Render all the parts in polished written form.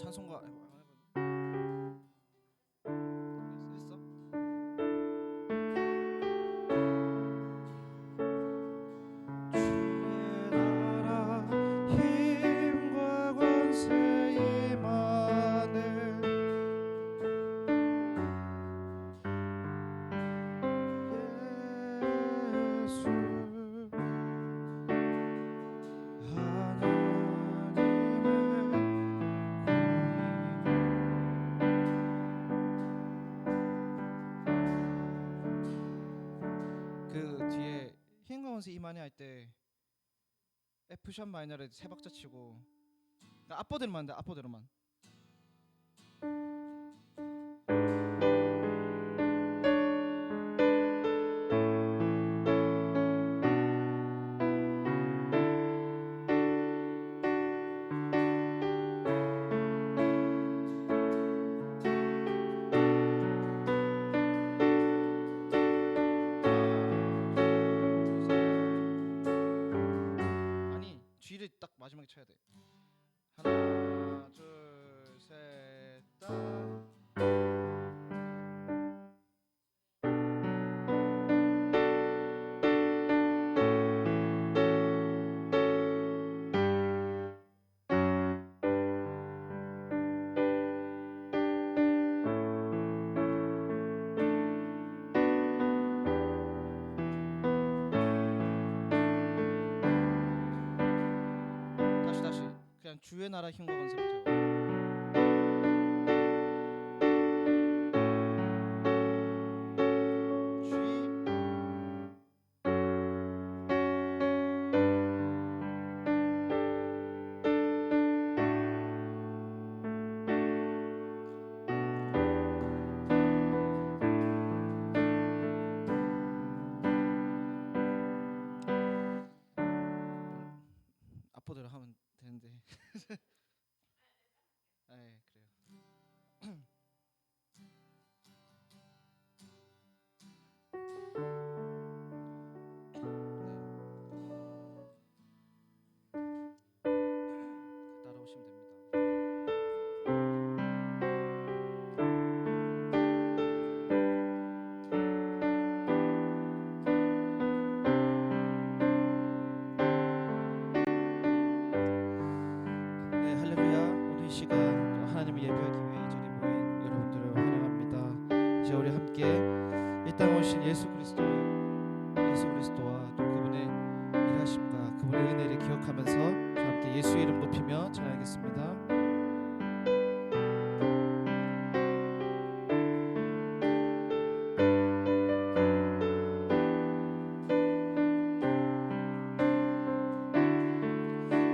찬송가 했어? 주의 나라 힘과 권세 임하네 예수 그 뒤에 힘과 권세 임하네 할 때 F샵 마이너를 세 박자 치고 앞보대로만 돼 앞보대로만 아니 G를 딱 마지막에 쳐야 돼 하나 둘셋딱 다시 그냥 주의 나라 힘과 권세부터 G 앞보대로 하면 되는데 네 그래요 따라오시면 됩니다 네 할렐루야 오늘 이 시간 하나님을 예배하기 위해 이 자리에 모인 여러분들을 환영합니다 이제 우리 함께 이 땅에 오신 예수 그리스도와 또 그분의 일하심과 그분의 은혜를 기억하면서 저 함께 예수의 이름 높이며 찬양하겠습니다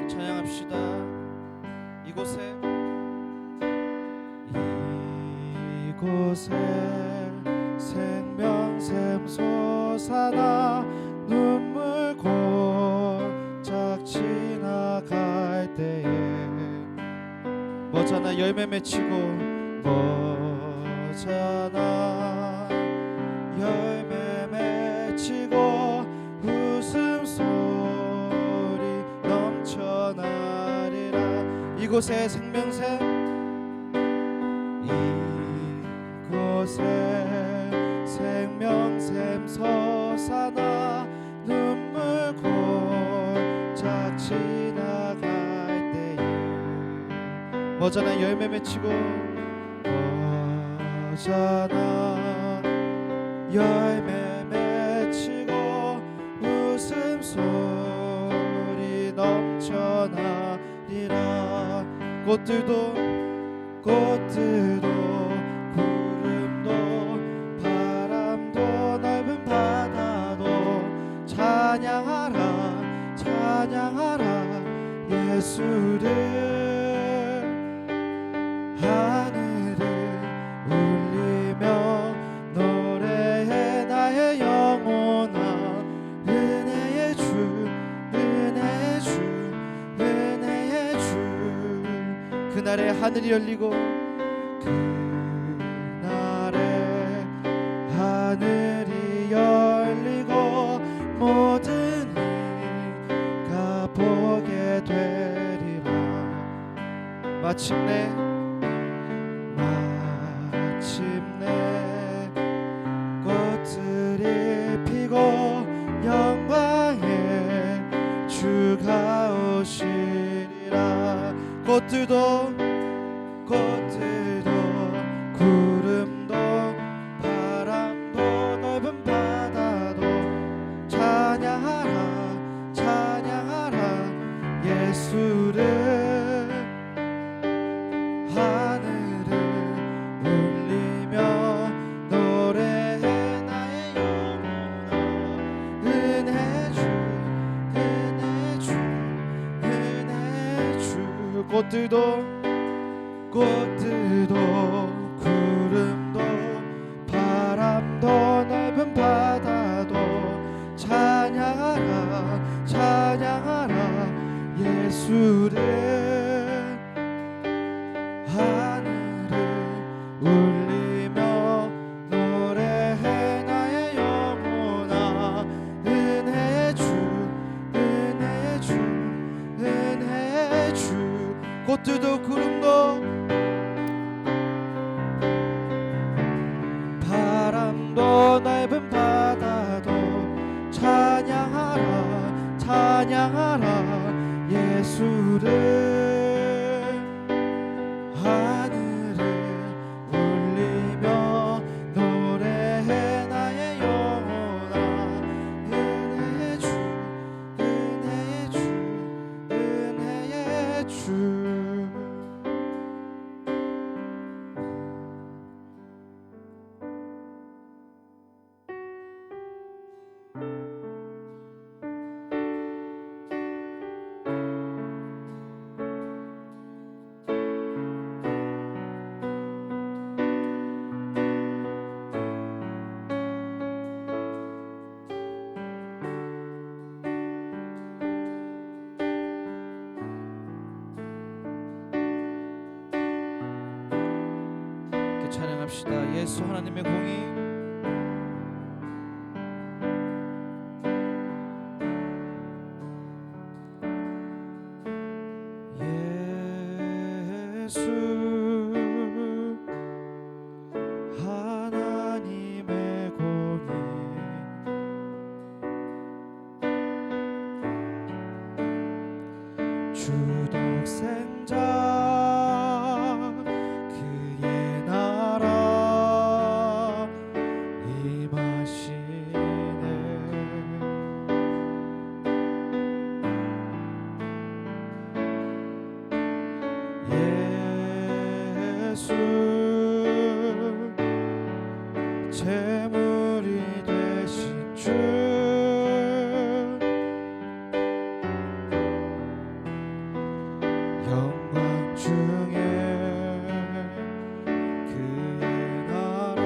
찬양합시다 이곳에 생명샘 솟아나 눈물 골짝 지나갈 때에 머잖아 열매 맺히고 머잖아 열매 맺히고 웃음소리 넘쳐나리라 이곳에 생명샘 이곳에 생명샘 솟아나 눈물 골짝 지나갈 때에 머잖아 열매 맺히고 머잖아 열매 맺히고 웃음소리 넘쳐나리라 꽃들도 구름도 바람도 넓은 바다도 찬양하라 예수를 하늘을 울리며 노래해 나의 영혼아 은혜의 주 그날에 하늘이 열리고 그날에 하늘이 열리고 모든 이가 보게 되리라 마침내 꽃들도 구름도 바람도 넓은 바다도 찬양하라 찬양하라 예수를 하늘을 울리며 노래해 나의 영혼아 은혜 주 은혜 주 은혜 주 꽃들도 구름도 바람도 넓은 바다도 찬양하라 찬양하라 예수를 하늘을 울리며 노래해 나의 영혼아 은혜의 주 은혜의 주 은혜의 주 꽃들도 구름도 바람도 넓은 바다도 찬양하라 찬양하라 예수를 하늘을 울리며 노래해 나의 영혼아 은혜의 주 은혜의 주 은혜의 주 찬양합시다. 예수 하나님의 공의 예수 하나님의 공의 주독생자 제물이 되신 주 영광 중에 그의 나라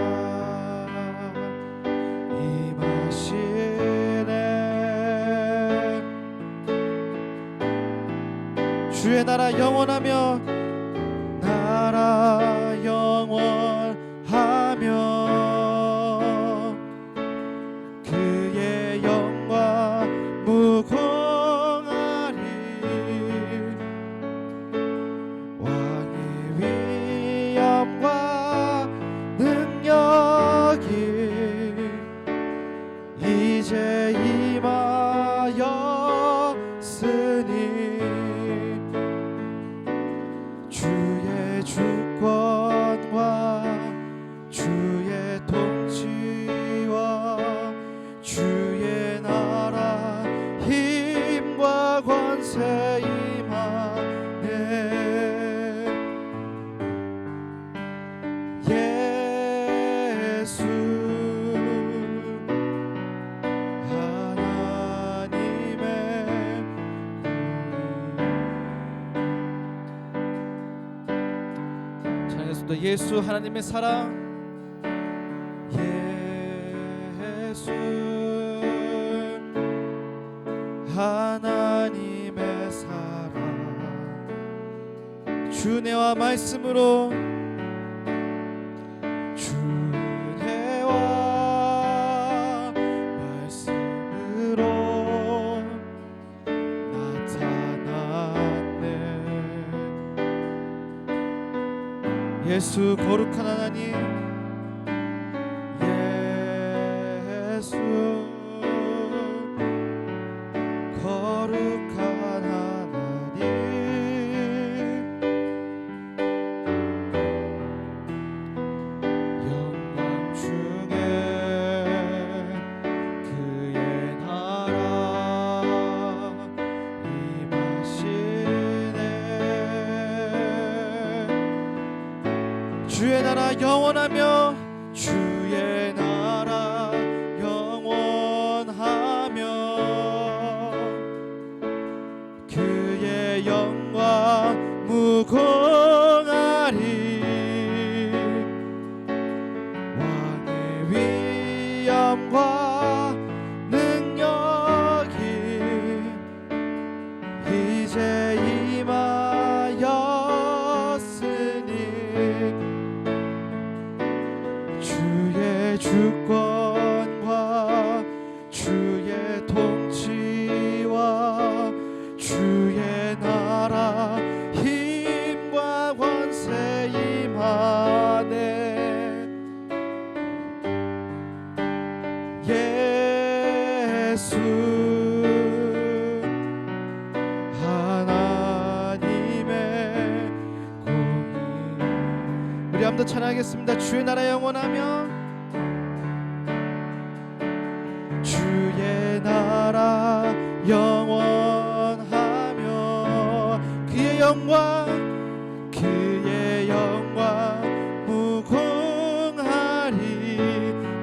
임하시네 주의 나라 영원하며 나라 영원하며 그의 영광 무궁하리 왕의 위엄과 능력이 이제 임하였으니 주의 주권과 주의 통치와 주의 나라 힘과 권세 임하네 예수 하나님의 찬양했습니다. 예수 하나님의 사랑 예수 하나님의 사랑 주내와 말씀으로 주내와 말씀으로 나타났네 예수 거룩한 하나님 예수 거룩한 하나님 주의 나라 영원하며 주의 나라 영원하며 그의 영광 무궁하리 왕의 위엄과 능력이 이제 임하였으니 주의 주권과 주의 통치와 주의 나라 힘과 권세 임하네. 예수 하나님의 공의. 우리 한번 더 찬양하겠습니다. 주의 나라 영원하며 주의 나라 영원하며 그의 영광 무궁하리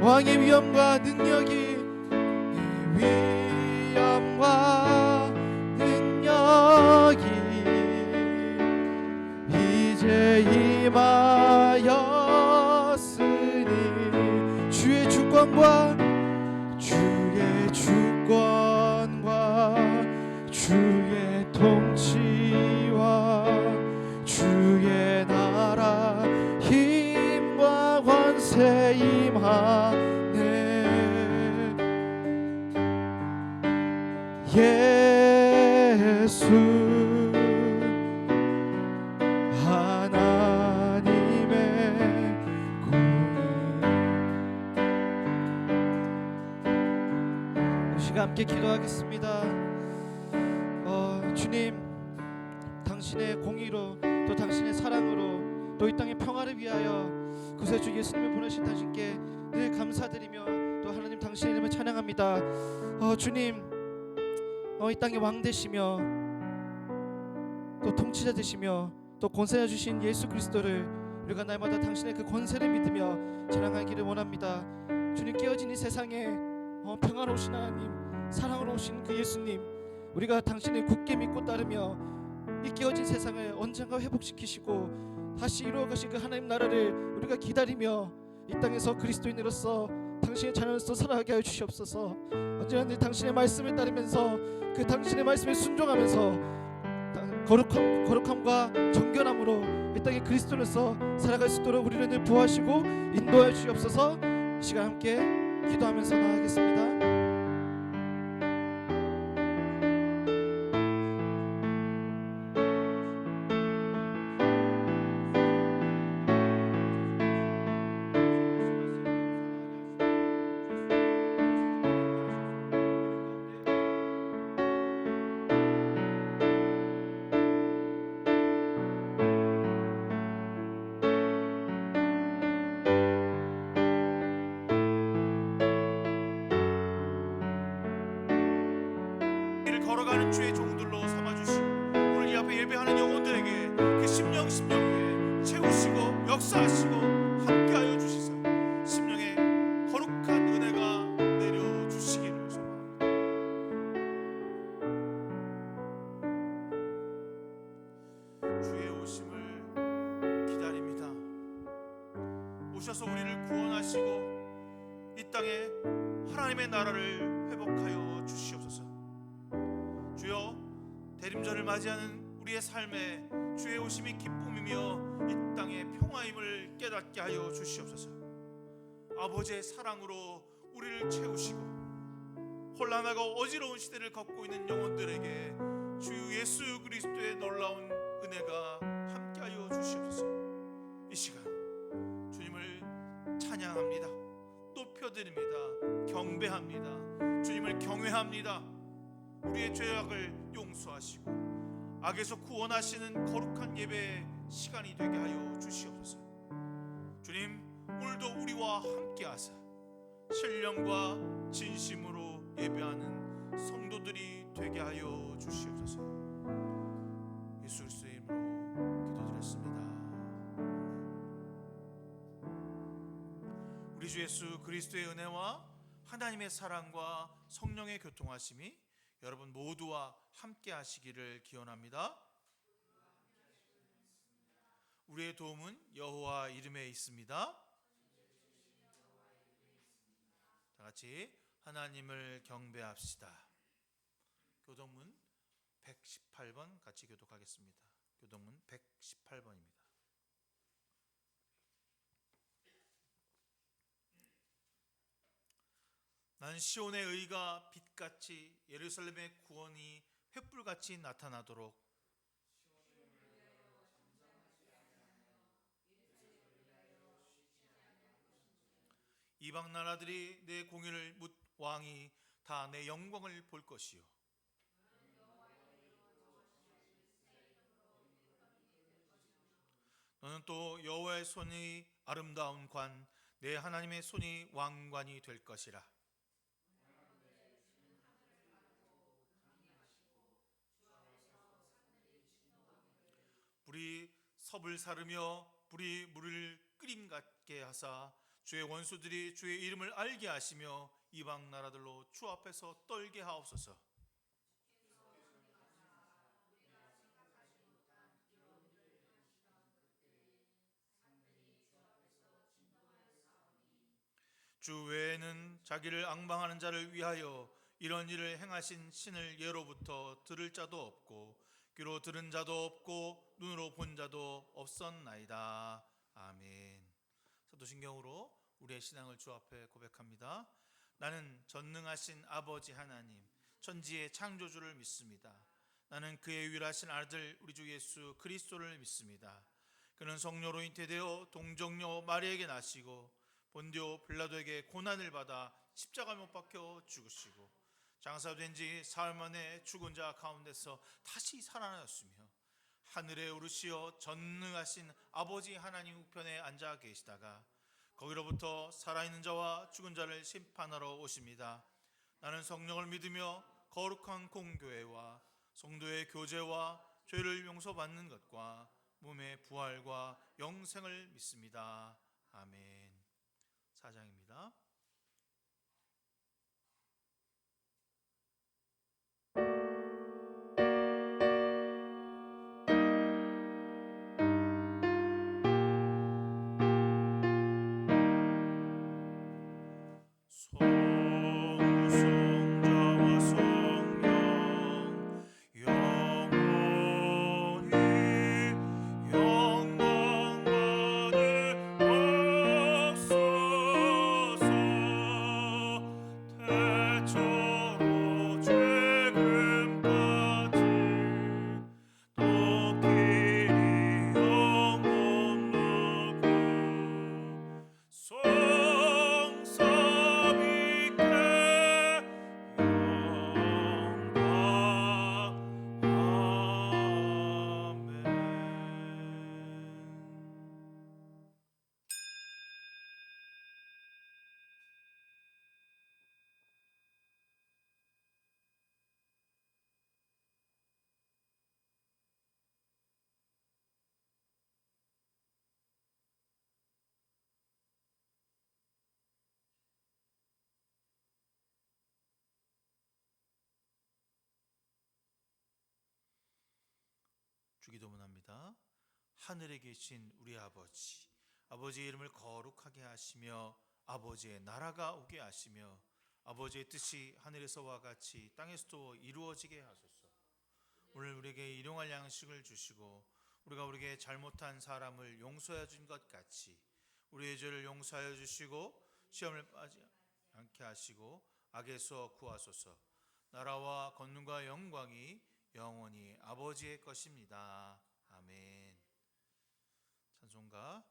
왕의 위엄과 능력이 이제 임하였으니 주의 주권과 주의 통치와 주의 나라 힘과 권세 임하네. 예수 하나님의 공의. 이 시간 함께 기도하겠습니다. 주님, 당신의 공의로 또 당신의 사랑으로 또 이 땅의 평화를 위하여 구세주 예수님을 보내신 당신께 늘 감사드리며 또 하나님 당신의 이름을 찬양합니다. 주님, 이 땅의 왕 되시며 또 통치자 되시며 또 권세자 주신 예수 그리스도를 우리가 날마다 당신의 그 권세를 믿으며 찬양하기를 원합니다. 주님, 깨어진 이 세상에 평화로우신 하나님, 사랑으로 오신 그 예수님, 우리가 당신을 굳게 믿고 따르며 이 깨어진 세상을 언젠가 회복시키시고 다시 이루어가신 그 하나님 나라를 우리가 기다리며 이 땅에서 그리스도인으로서 당신의 자녀로서 살아가게 하여 주시옵소서. 언제나 늘 당신의 말씀을 따르면서 그 당신의 말씀에 순종하면서 거룩함과 정결함으로 이 땅의 그리스도로서 살아갈 수 있도록 우리를 늘 보호하시고 인도하여 주시옵소서. 이 시간 함께 기도하면서 나아가겠습니다. 걸어가는 주의 종들로 삼아주시고 오늘 이 앞에 예배하는 영혼들에게 그 심령에 채우시고 역사하시고 함께하여 주시사 심령에 거룩한 은혜가 내려주시기를 소망합니다. 주의 오심을 기다립니다. 오셔서 우리를 구원하시고 이 땅에 하나님의 나라를 회복하여 주시옵소서. 주여, 대림절을 맞이하는 우리의 삶에 주의 오심이 기쁨이며 이 땅의 평화임을 깨닫게 하여 주시옵소서. 아버지의 사랑으로 우리를 채우시고 혼란하고 어지러운 시대를 걷고 있는 영혼들에게 주 예수 그리스도의 놀라운 은혜가 함께하여 주시옵소서. 이 시간 주님을 찬양합니다. 높여드립니다. 경배합니다. 주님을 경외합니다. 우리의 죄악을 용서하시고 악에서 구원하시는 거룩한 예배의 시간이 되게 하여 주시옵소서. 주님, 오늘도 우리와 함께하사 신령과 진심으로 예배하는 성도들이 되게 하여 주시옵소서. 예수 그리스도의 이름으로 기도드렸습니다. 우리 주 예수 그리스도의 은혜와 하나님의 사랑과 성령의 교통하심이 여러분 모두와 함께 하시기를 기원합니다. 우리의 도움은 여호와 이름에 있습니다. 다 같이 하나님을 경배합시다. 교동문 118번 같이 교독하겠습니다. 교동문 118번입니다. 난 시온의 의가 빛같이 예루살렘의 구원이 횃불같이 나타나도록 이방 나라들이 내 공의를 묻 왕이 다 내 영광을 볼 것이요 너는 또 여호와의 손이 아름다운 관 내 하나님의 손이 왕관이 될 것이라. 불이 섭을 사르며 불이 물을 끓임 같게 하사 주의 원수들이 주의 이름을 알게 하시며 이방 나라들로 주 앞에서 떨게 하옵소서. 주 외에는 자기를 앙망하는 자를 위하여 이런 일을 행하신 신을 예로부터 들을 자도 없고 귀로 들은 자도 없고 눈으로 본 자도 없었나이다. 아멘. 사도신경으로 우리의 신앙을 주 앞에 고백합니다. 나는 전능하신 아버지 하나님 천지의 창조주를 믿습니다. 나는 그의 유일하신 아들 우리 주 예수 그리스도를 믿습니다. 그는 성령으로 잉태되어 동정녀 마리아에게 나시고 본디오 빌라도에게 고난을 받아 십자가 못 박혀 죽으시고 장사된 지 사흘 만에 죽은 자 가운데서 다시 살아나셨으며 하늘에 오르시어 전능하신 아버지 하나님 우편에 앉아 계시다가 거기로부터 살아있는 자와 죽은 자를 심판하러 오십니다. 나는 성령을 믿으며 거룩한 공교회와 성도의 교제와 죄를 용서받는 것과 몸의 부활과 영생을 믿습니다. 아멘. 4장입니다. 성자와 성령 영원히 영광 받으옵소서. 태초로 지금까지 또 길이 영원하고 성삼위께 영광. 아멘. 주기도문합니다. 하늘에 계신 우리 아버지, 아버지의 이름을 거룩하게 하시며 아버지의 나라가 오게 하시며 아버지의 뜻이 하늘에서와 같이 땅에서도 이루어지게 하소서. 오늘 우리에게 일용할 양식을 주시고 우리가 우리에게 잘못한 사람을 용서해 준 것 같이 우리의 죄를 용서하여 주시고 시험을 빠지 않게 하시고 악에서 구하소서. 나라와 권능과 영광이 영원히 아버지의 것입니다. 아멘. 찬송가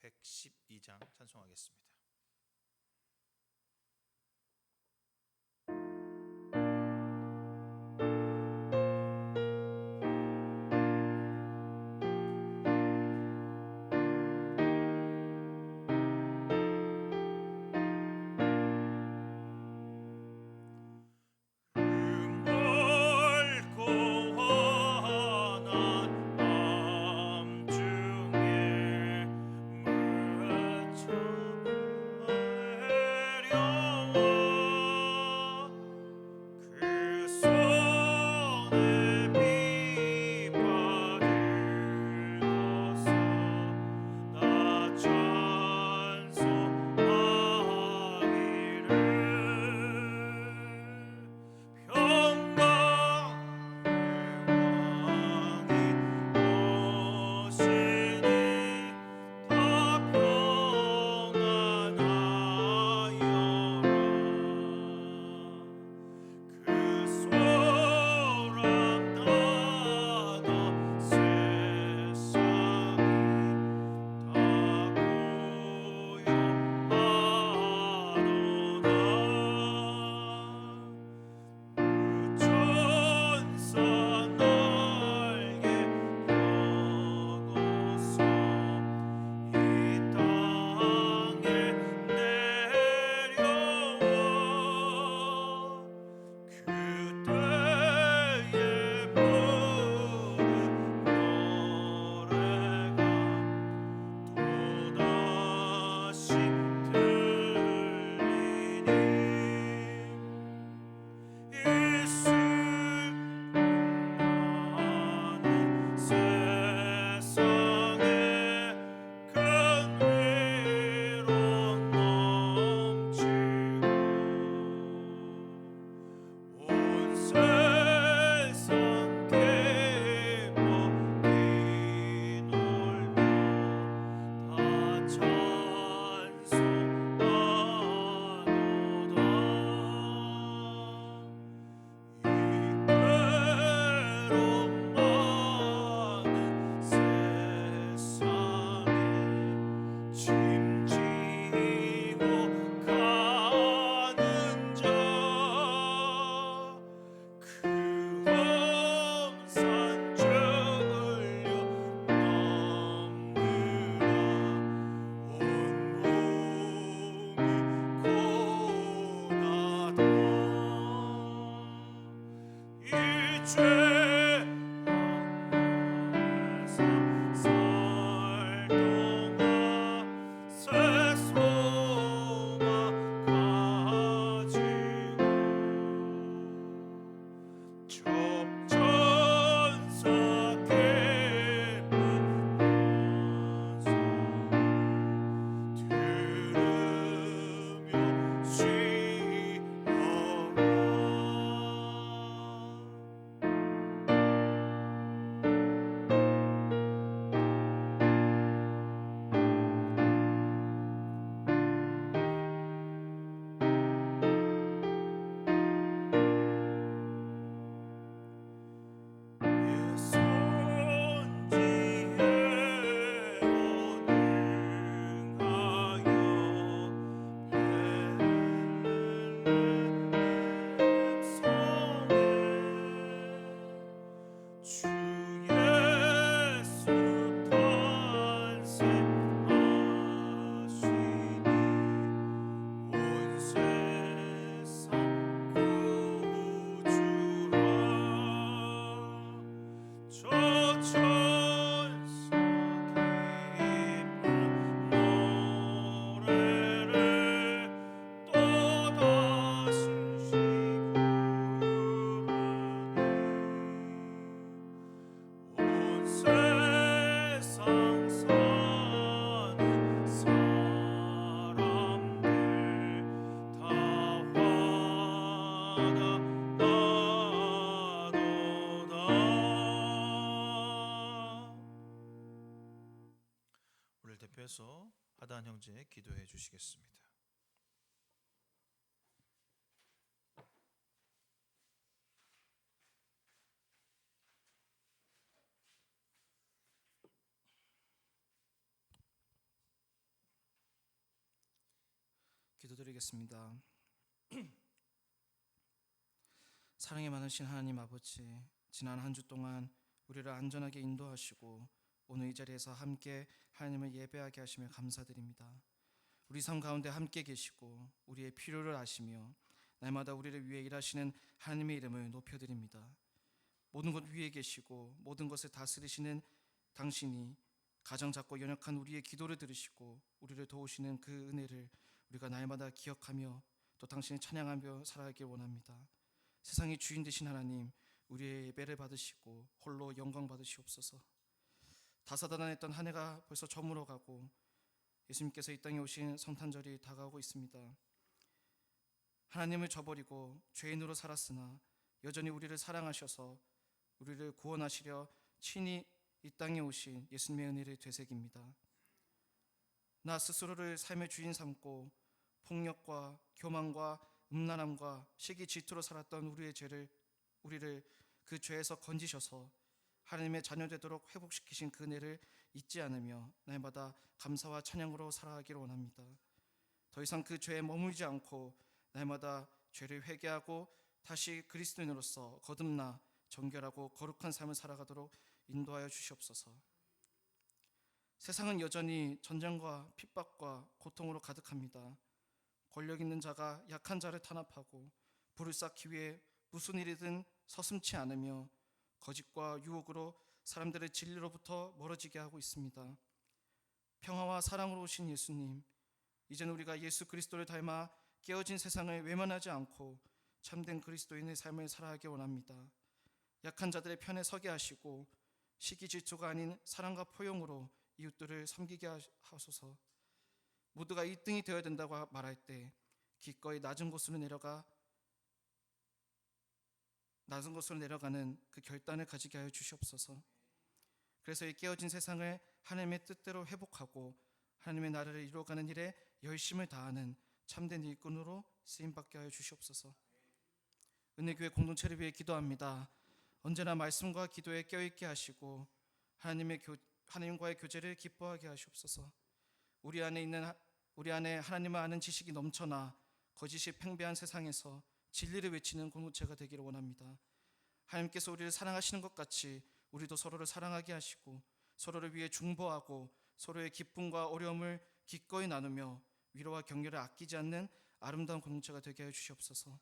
112장 찬송하겠습니다. 밤중에 물처럼 우리를 대표해서 하단 형제 기도해 주시겠습니다. 기도드리겠습니다. 사랑이 많으신 하나님 아버지, 지난 한 주 동안 우리를 안전하게 인도하시고 오늘 이 자리에서 함께 하나님을 예배하게 하시며 감사드립니다. 우리 삶 가운데 함께 계시고 우리의 필요를 아시며 날마다 우리를 위해 일하시는 하나님의 이름을 높여드립니다. 모든 것 위에 계시고 모든 것을 다스리시는 당신이 가장 작고 연약한 우리의 기도를 들으시고 우리를 도우시는 그 은혜를 우리가 날마다 기억하며 또 당신을 찬양하며 살아가길 원합니다. 세상의 주인 되신 하나님, 우리의 예배를 받으시고 홀로 영광 받으시옵소서. 다사다난했던 한 해가 벌써 저물어가고 예수님께서 이 땅에 오신 성탄절이 다가오고 있습니다. 하나님을 저버리고 죄인으로 살았으나 여전히 우리를 사랑하셔서 우리를 구원하시려 친히 이 땅에 오신 예수님의 은혜를 되새깁니다. 나 스스로를 삶의 주인 삼고 폭력과 교만과 음란함과 시기 질투로 살았던 우리를 그 죄에서 건지셔서 하나님의 자녀 되도록 회복시키신 그 은혜를 잊지 않으며 날마다 감사와 찬양으로 살아가기를 원합니다. 더 이상 그 죄에 머물지 않고 날마다 죄를 회개하고 다시 그리스도인으로서 거듭나 정결하고 거룩한 삶을 살아가도록 인도하여 주시옵소서. 세상은 여전히 전쟁과 핍박과 고통으로 가득합니다. 권력 있는 자가 약한 자를 탄압하고 불을 쌓기 위해 무슨 일이든 서슴지 않으며 거짓과 유혹으로 사람들을 진리로부터 멀어지게 하고 있습니다. 평화와 사랑으로 오신 예수님, 이제는 우리가 예수 그리스도를 닮아 깨어진 세상을 외면하지 않고 참된 그리스도인의 삶을 살아가기 원합니다. 약한 자들의 편에 서게 하시고 시기 질투가 아닌 사랑과 포용으로 이웃들을 섬기게 하소서. 모두가 1등이 되어야 된다고 말할 때 기꺼이 낮은 곳으로 내려가는 그 결단을 가지게 하여 주시옵소서. 그래서 이 깨어진 세상을 하나님의 뜻대로 회복하고 하나님의 나라를 이루어가는 일에 열심을 다하는 참된 일꾼으로 쓰임받게 하여 주시옵소서. 은혜교회 공동체를 위해 기도합니다. 언제나 말씀과 기도에 껴있게 하시고 하나님과의 교제를 기뻐하게 하시옵소서. 우리 안에 하나님을 아는 지식이 넘쳐나 거짓이 팽배한 세상에서 진리를 외치는 공동체가 되기를 원합니다. 하나님께서 우리를 사랑하시는 것 같이 우리도 서로를 사랑하게 하시고 서로를 위해 중보하고 서로의 기쁨과 어려움을 기꺼이 나누며 위로와 격려를 아끼지 않는 아름다운 공동체가 되게 하여 주시옵소서.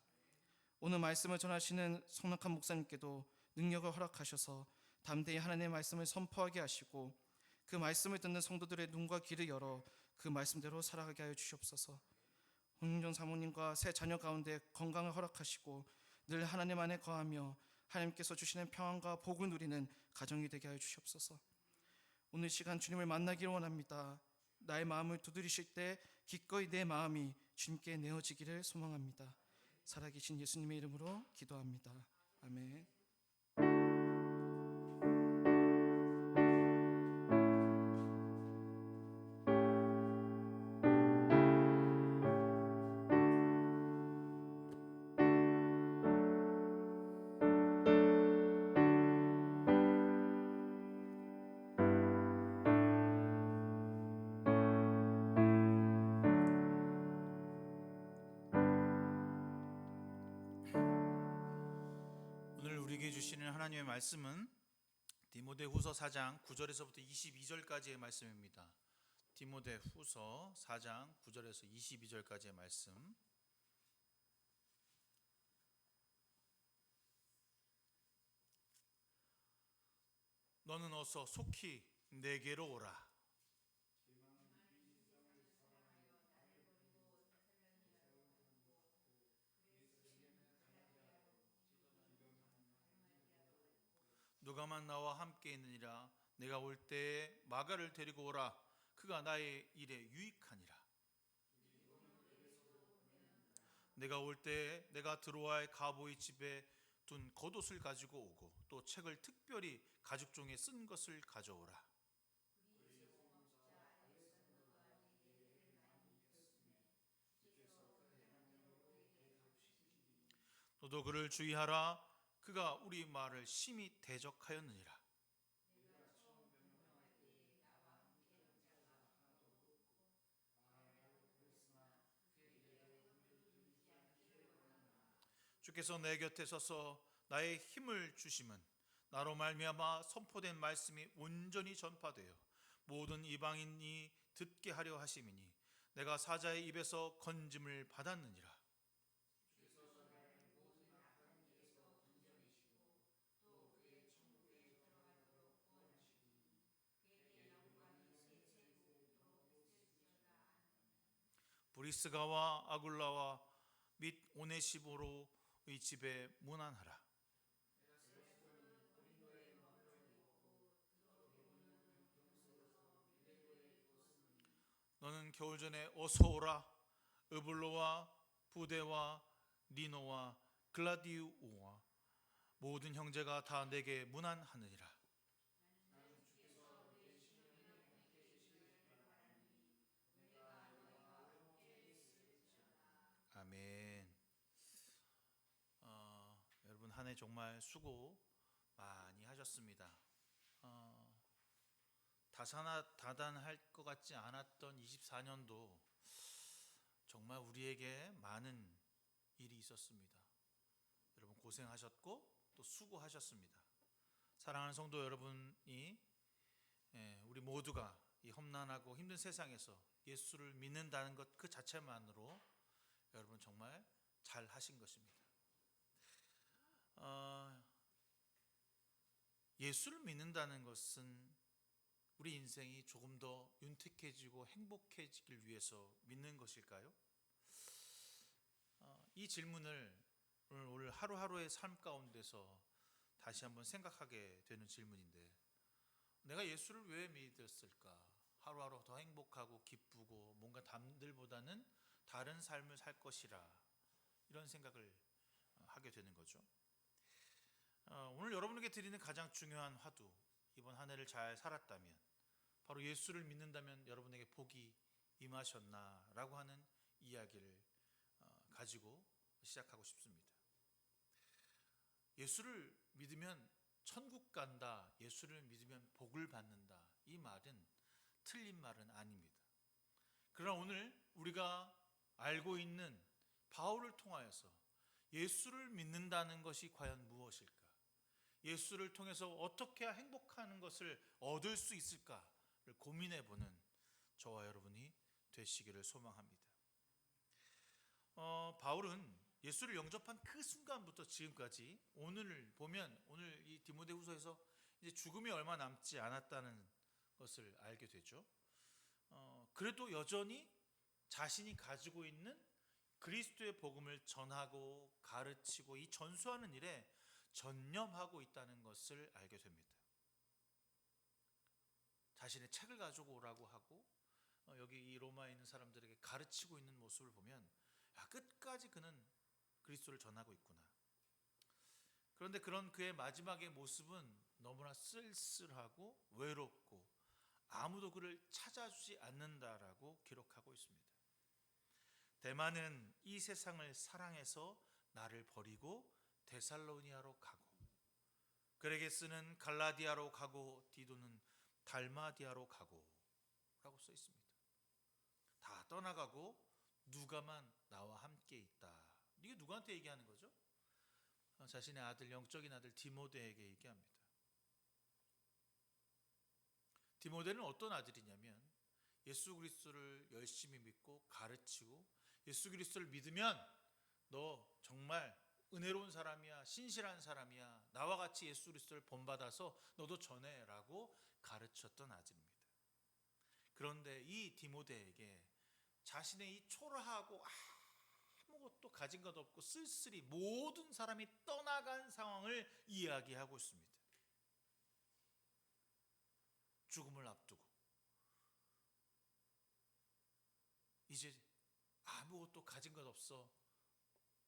오늘 말씀을 전하시는 성낙한 목사님께도 능력을 허락하셔서 담대히 하나님의 말씀을 선포하게 하시고 그 말씀을 듣는 성도들의 눈과 귀를 열어 그 말씀대로 살아가게 하여 주시옵소서. 홍윤정 사모님과 새 자녀 가운데 건강을 허락하시고 늘 하나님 안에 거하며 하나님께서 주시는 평안과 복을 누리는 가정이 되게 하여 주시옵소서. 오늘 시간 주님을 만나기를 원합니다. 나의 마음을 두드리실 때 기꺼이 내 마음이 주님께 내어지기를 소망합니다. 살아계신 예수님의 이름으로 기도합니다. 아멘. 오늘 우리에게 주시는 하나님의 말씀은 디모데후서 4장 9절에서부터 22절까지의 말씀입니다. 디모데후서 4장 9절에서 22절까지의 말씀. 너는 어서 속히 내게로 오라. 누가만 나와 함께 있느니라. 내가 올 때에 마가를 데리고 오라. 그가 나의 일에 유익하니라. 내가 올 때에 내가 드로아의 가보의 집에 둔 겉옷을 가지고 오고 또 책을 특별히 가죽종에 쓴 것을 가져오라. 너도 그를 주의하라. 그가 우리 말을 심히 대적하였느니라. 주께서 내 곁에 서서 나의 힘을 주심은 나로 말미암아 선포된 말씀이 온전히 전파되어 모든 이방인이 듣게 하려 하심이니 내가 사자의 입에서 건짐을 받았느니라. 브리스가와 아굴라와 및 오네시보로의 집에 문안하라. 너는 겨울 전에 어서 오라. 으블로와 부데와 니노와 글라디우와 모든 형제가 다 내게 문안하느니라. 아멘. 여러분 한 해 정말 수고 많이 하셨습니다. 다단할 것 같지 않았던 24년도 정말 우리에게 많은 일이 있었습니다. 여러분 고생하셨고 또 수고하셨습니다. 사랑하는 성도 여러분이 우리 모두가 이 험난하고 힘든 세상에서 예수를 믿는다는 것 그 자체만으로 여러분 정말 잘 하신 것입니다. 예수를 믿는다는 것은 우리 인생이 조금 더 윤택해지고 행복해지길 위해서 믿는 것일까요? 이 질문을 오늘 하루하루의 삶 가운데서 다시 한번 생각하게 되는 질문인데, 내가 예수를 왜 믿었을까? 하루하루 더 행복하고 기쁘고 뭔가 남들보다는 다른 삶을 살 것이라, 이런 생각을 하게 되는 거죠. 오늘 여러분에게 드리는 가장 중요한 화두, 이번 한 해를 잘 살았다면, 바로 예수를 믿는다면 여러분에게 복이 임하셨나라고 하는 이야기를 가지고 시작하고 싶습니다. 예수를 믿으면 천국 간다, 예수를 믿으면 복을 받는다, 이 말은 틀린 말은 아닙니다. 그러나 오늘 우리가 알고 있는 바울을 통하여서 예수를 믿는다는 것이 과연 무엇일까? 예수를 통해서 어떻게 행복하는 것을 얻을 수 있을까를 고민해보는 저와 여러분이 되시기를 소망합니다. 바울은 예수를 영접한 그 순간부터 지금까지 오늘을 보면 오늘 이 디모데후서에서 이제 죽음이 얼마 남지 않았다는 것을 알게 되죠. 그래도 여전히 자신이 가지고 있는 그리스도의 복음을 전하고 가르치고 이 전수하는 일에 전념하고 있다는 것을 알게 됩니다. 자신의 책을 가지고 오라고 하고 여기 이 로마에 있는 사람들에게 가르치고 있는 모습을 보면 끝까지 그는 그리스도를 전하고 있구나. 그런데 그런 그의 마지막의 모습은 너무나 쓸쓸하고 외롭고 아무도 그를 찾아주지 않는다라고 기록하고 있습니다. 데마는 이 세상을 사랑해서 나를 버리고 데살로니아로 가고, 그에게 쓰는 갈라디아로 가고, 디도는 달마디아로 가고 라고 써 있습니다. 다 떠나가고 누가만 나와 함께 있다. 이게 누구한테 얘기하는 거죠? 자신의 아들, 영적인 아들 디모데에게 얘기합니다. 디모데는 어떤 아들이냐면 예수 그리스도를 열심히 믿고 가르치고, 예수 그리스도를 믿으면 너 정말 은혜로운 사람이야, 신실한 사람이야, 나와 같이 예수 그리스도를 본받아서 너도 전해라고 가르쳤던 아들입니다. 그런데 이 디모데에게 자신의 이 초라하고 아무것도 가진 것 없고 쓸쓸히 모든 사람이 떠나간 상황을 이야기하고 있습니다. 죽음을 앞두고 이제 아무것도 가진 것 없어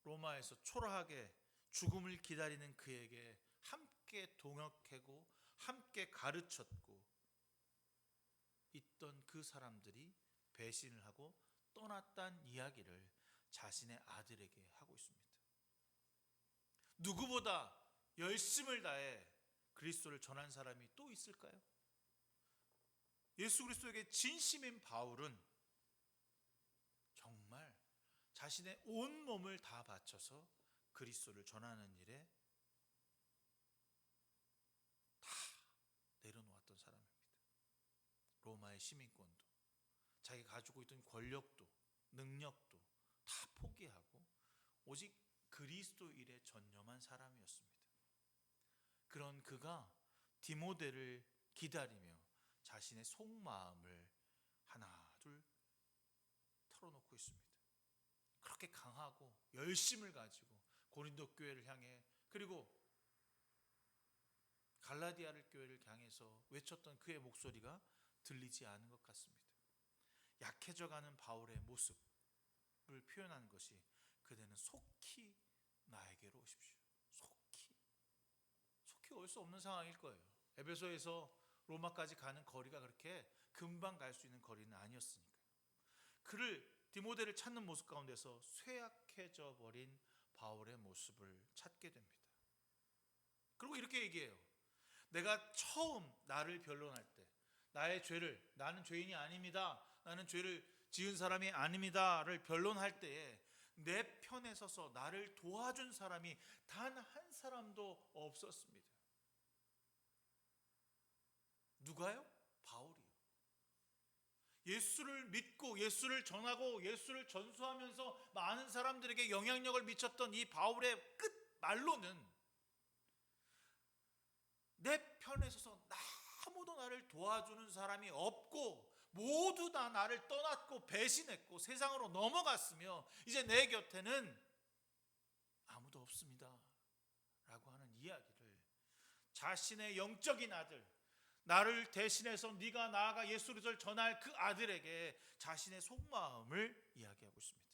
로마에서 초라하게 죽음을 기다리는 그에게 함께 동역하고 함께 가르쳤고 있던 그 사람들이 배신을 하고 떠났다는 이야기를 자신의 아들에게 하고 있습니다. 누구보다 열심을 다해 그리스도를 전한 사람이 또 있을까요? 예수 그리스도에게 진심인 바울은 정말 자신의 온 몸을 다 바쳐서 그리스도를 전하는 일에 다 내려놓았던 사람입니다. 로마의 시민권도, 자기가 가지고 있던 권력도 능력도 다 포기하고 오직 그리스도 일에 전념한 사람이었습니다. 그런 그가 디모데를 기다리며 자신의 속마음을 하나 둘 털어놓고 있습니다. 그렇게 강하고 열심을 가지고 고린도 교회를 향해 그리고 갈라디아를 교회를 향해서 외쳤던 그의 목소리가 들리지 않은 것 같습니다. 약해져가는 바울의 모습을 표현하는 것이 그대는 속히 나에게로 오십시오. 속히 올 수 없는 상황일 거예요. 에베소에서 로마까지 가는 거리가 그렇게 금방 갈 수 있는 거리는 아니었으니까요. 그를 디모데를 찾는 모습 가운데서 쇠약해져 버린 바울의 모습을 찾게 됩니다. 그리고 이렇게 얘기해요. 내가 처음 나를 변론할 때 나의 죄를, 나는 죄인이 아닙니다, 나는 죄를 지은 사람이 아닙니다를 변론할 때에 내 편에 서서 나를 도와준 사람이 단 한 사람도 없었습니다. 누가요? 바울이요. 예수를 믿고 예수를 전하고 예수를 전수하면서 많은 사람들에게 영향력을 미쳤던 이 바울의 끝말로는 내 편에 서서 아무도 나를 도와주는 사람이 없고 모두 다 나를 떠났고 배신했고 세상으로 넘어갔으며 이제 내 곁에는 아무도 없습니다 라고 하는 이야기를 자신의 영적인 아들, 나를 대신해서 네가 나아가 예수 그리스도를 전할 그 아들에게 자신의 속마음을 이야기하고 있습니다.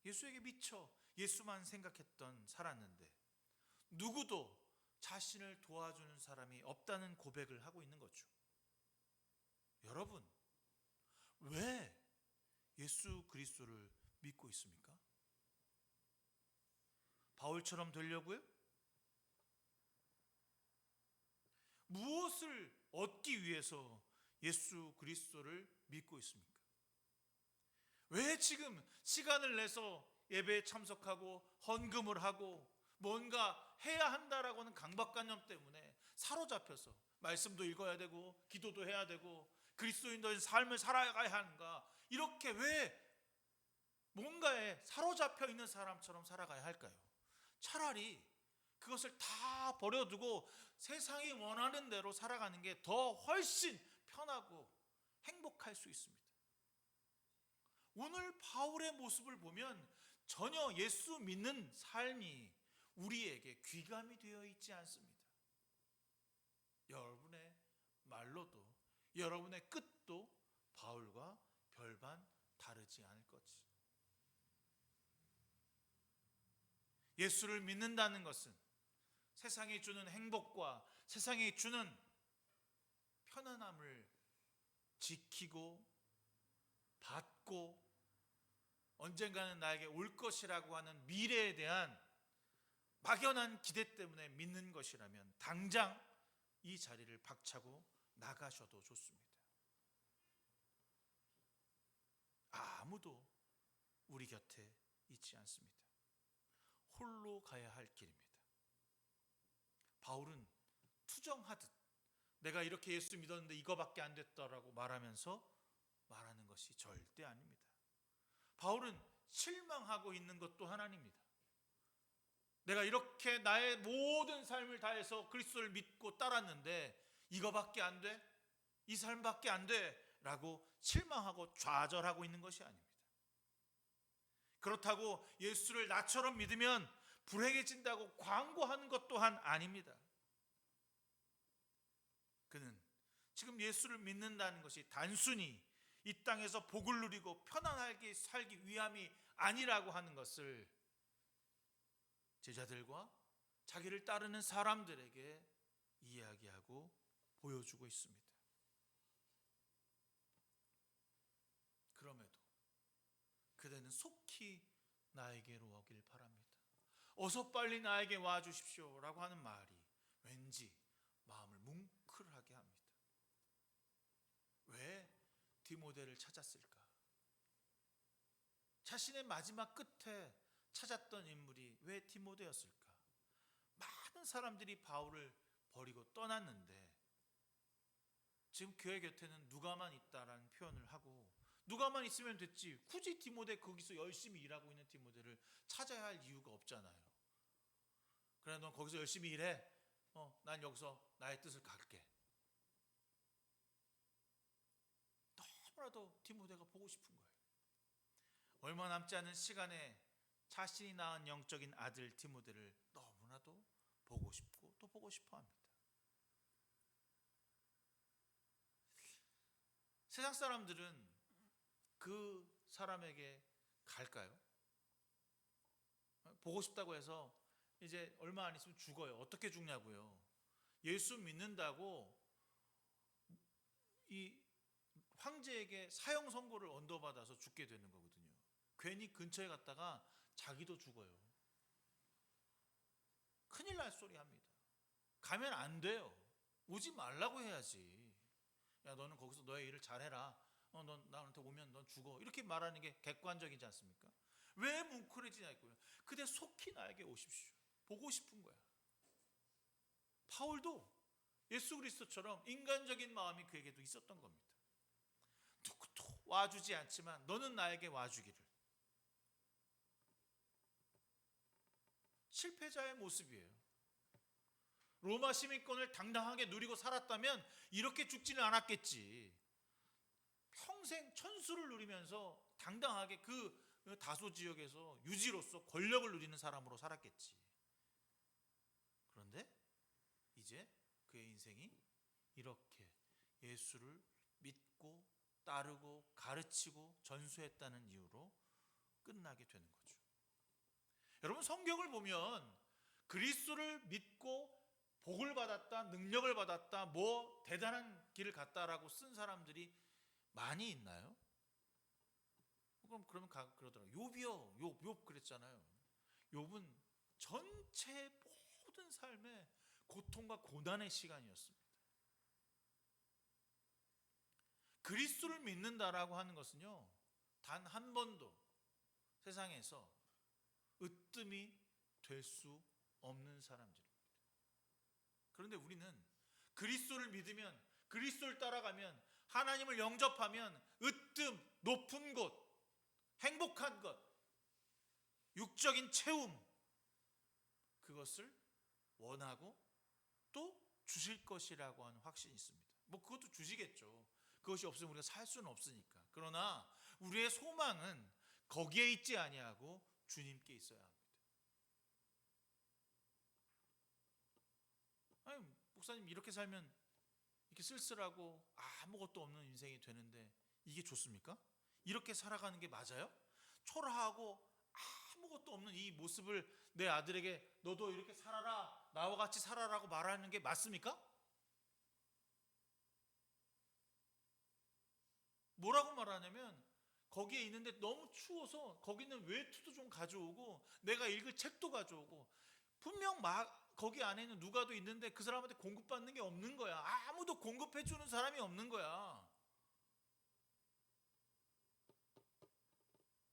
예수에게 미쳐 예수만 생각했던 살았는데 누구도 자신을 도와주는 사람이 없다는 고백을 하고 있는 거죠. 여러분, 왜 예수 그리스도를 믿고 있습니까? 바울처럼 되려고요? 무엇을 얻기 위해서 예수 그리스도를 믿고 있습니까? 왜 지금 시간을 내서 예배에 참석하고 헌금을 하고 뭔가 해야 한다라고 하는 강박관념 때문에 사로잡혀서 말씀도 읽어야 되고 기도도 해야 되고 그리스도인들의 삶을 살아가야 하는가, 이렇게 왜 뭔가에 사로잡혀 있는 사람처럼 살아가야 할까요? 차라리 그것을 다 버려두고 세상이 원하는 대로 살아가는 게 더 훨씬 편하고 행복할 수 있습니다. 오늘 바울의 모습을 보면 전혀 예수 믿는 삶이 우리에게 귀감이 되어 있지 않습니다. 여러분의 말로도 여러분의 끝도 바울과 별반 다르지 않을 거지. 예수를 믿는다는 것은 세상이 주는 행복과 세상이 주는 편안함을 지키고 받고 언젠가는 나에게 올 것이라고 하는 미래에 대한 막연한 기대 때문에 믿는 것이라면 당장 이 자리를 박차고 나가셔도 좋습니다. 아무도 우리 곁에 있지 않습니다. 홀로 가야 할 길입니다. 바울은 투정하듯 내가 이렇게 예수 믿었는데 이거밖에 안 됐다라고 말하면서 말하는 것이 절대 아닙니다. 바울은 실망하고 있는 것도 하나입니다. 내가 이렇게 나의 모든 삶을 다해서 그리스도를 믿고 따랐는데 이거밖에 안 돼? 이 삶밖에 안 돼? 라고 실망하고 좌절하고 있는 것이 아닙니다. 그렇다고 예수를 나처럼 믿으면 불행해진다고 광고하는 것 또한 아닙니다. 그는 지금 예수를 믿는다는 것이 단순히 이 땅에서 복을 누리고 편안하게 살기 위함이 아니라고 하는 것을 제자들과 자기를 따르는 사람들에게 이야기하고 보여주고 있습니다. 그럼에도 그대는 속히 나에게로 오길 바랍니다. 어서 빨리 나에게 와 주십시오 라고 하는 말이 왠지 마음을 뭉클하게 합니다. 왜 디모데를 찾았을까? 자신의 마지막 끝에 찾았던 인물이 왜 디모데였을까? 많은 사람들이 바울을 버리고 떠났는데 지금 교회 곁에는 누가만 있다라는 표현을 하고 누가만 있으면 됐지 굳이 디모데 거기서 열심히 일하고 있는 디모데를 찾아야 할 이유가 없잖아요. 그래 넌 거기서 열심히 일해. 난 여기서 나의 뜻을 갈게. 너무나도 디모데가 보고 싶은 거예요. 얼마 남지 않은 시간에 자신이 낳은 영적인 아들 디모데를 너무나도 보고 싶고 또 보고 싶어 합니다. 세상 사람들은 그 사람에게 갈까요? 보고 싶다고 해서 이제 얼마 안 있으면 죽어요. 어떻게 죽냐고요? 예수 믿는다고 이 황제에게 사형 선고를 언도받아서 죽게 되는 거거든요. 괜히 근처에 갔다가 자기도 죽어요. 큰일 날 소리 합니다. 가면 안 돼요. 오지 말라고 해야지. 야 너는 거기서 너의 일을 잘해라. 넌 나한테 오면 넌 죽어. 이렇게 말하는 게 객관적이지 않습니까? 왜 뭉클해지냐고요. 그대 속히 나에게 오십시오. 보고 싶은 거야. 바울도 예수 그리스도처럼 인간적인 마음이 그에게도 있었던 겁니다. 누구도 와주지 않지만 너는 나에게 와주기를. 실패자의 모습이에요. 로마 시민권을 당당하게 누리고 살았다면 이렇게 죽지는 않았겠지. 평생 천수를 누리면서 당당하게 그 다소 지역에서 유지로서 권력을 누리는 사람으로 살았겠지. 그런데 이제 그의 인생이 이렇게 예수를 믿고 따르고 가르치고 전수했다는 이유로 끝나게 되는 거죠. 여러분 성경을 보면 그리스도를 믿고 복을 받았다, 능력을 받았다, 뭐 대단한 길을 갔다라고 쓴 사람들이 많이 있나요? 그러면 그러더라고요. 욥이요. 욥 그랬잖아요. 욥은 전체 모든 삶에 고통과 고난의 시간이었습니다. 그리스도를 믿는다라고 하는 것은요. 단 한 번도 세상에서 으뜸이 될 수 없는 사람들입니다. 그런데 우리는 그리스도를 믿으면 그리스도를 따라가면 하나님을 영접하면 으뜸 높은 곳 행복한 것, 육적인 채움, 그것을 원하고 또 주실 것이라고 하는 확신이 있습니다. 뭐 그것도 주시겠죠. 그것이 없으면 우리가 살 수는 없으니까. 그러나 우리의 소망은 거기에 있지 아니하고 주님께 있어야 합니다. 아니, 목사님 이렇게 살면 이렇게 쓸쓸하고 아무것도 없는 인생이 되는데 이게 좋습니까? 이렇게 살아가는 게 맞아요? 초라하고 아무것도 없는 이 모습을 내 아들에게 너도 이렇게 살아라, 나와 같이 살아라고 말하는 게 맞습니까? 뭐라고 말하냐면 거기에 있는데 너무 추워서 거기는 외투도 좀 가져오고 내가 읽을 책도 가져오고 분명 거기 안에는 누가도 있는데 그 사람한테 공급받는 게 없는 거야. 아무도 공급해 주는 사람이 없는 거야.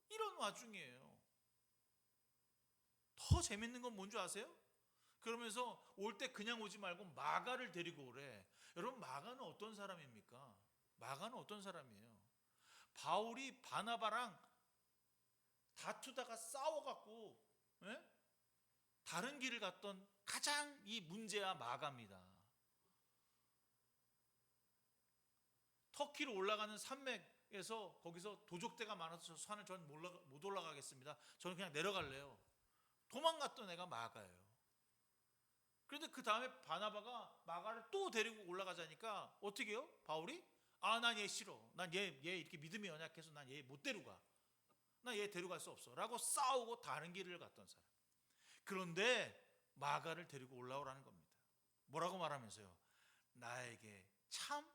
이런 와중이에요. 더 재밌는 건 뭔지 아세요? 그러면서 올 때 그냥 오지 말고 마가를 데리고 오래. 여러분, 마가는 어떤 사람입니까? 마가는 어떤 사람이에요? 바울이 바나바랑 다투다가 싸워갖고 다른 길을 갔던 가장 이 문제야 마가입니다. 터키로 올라가는 산맥에서 거기서 도적대가 많아서 산을 전 못 올라가겠습니다. 저는 그냥 내려갈래요. 도망갔던 애가 마가예요. 그런데 그 다음에 바나바가 마가를 또 데리고 올라가자니까 어떻게 해요? 바울이? 난 얘 싫어. 난 얘 이렇게 믿음이 연약해서 난 얘 못 데려가. 나 얘 데려갈 수 없어. 라고 싸우고 다른 길을 갔던 사람. 그런데 마가를 데리고 올라오라는 겁니다. 뭐라고 말하면서요? 나에게 참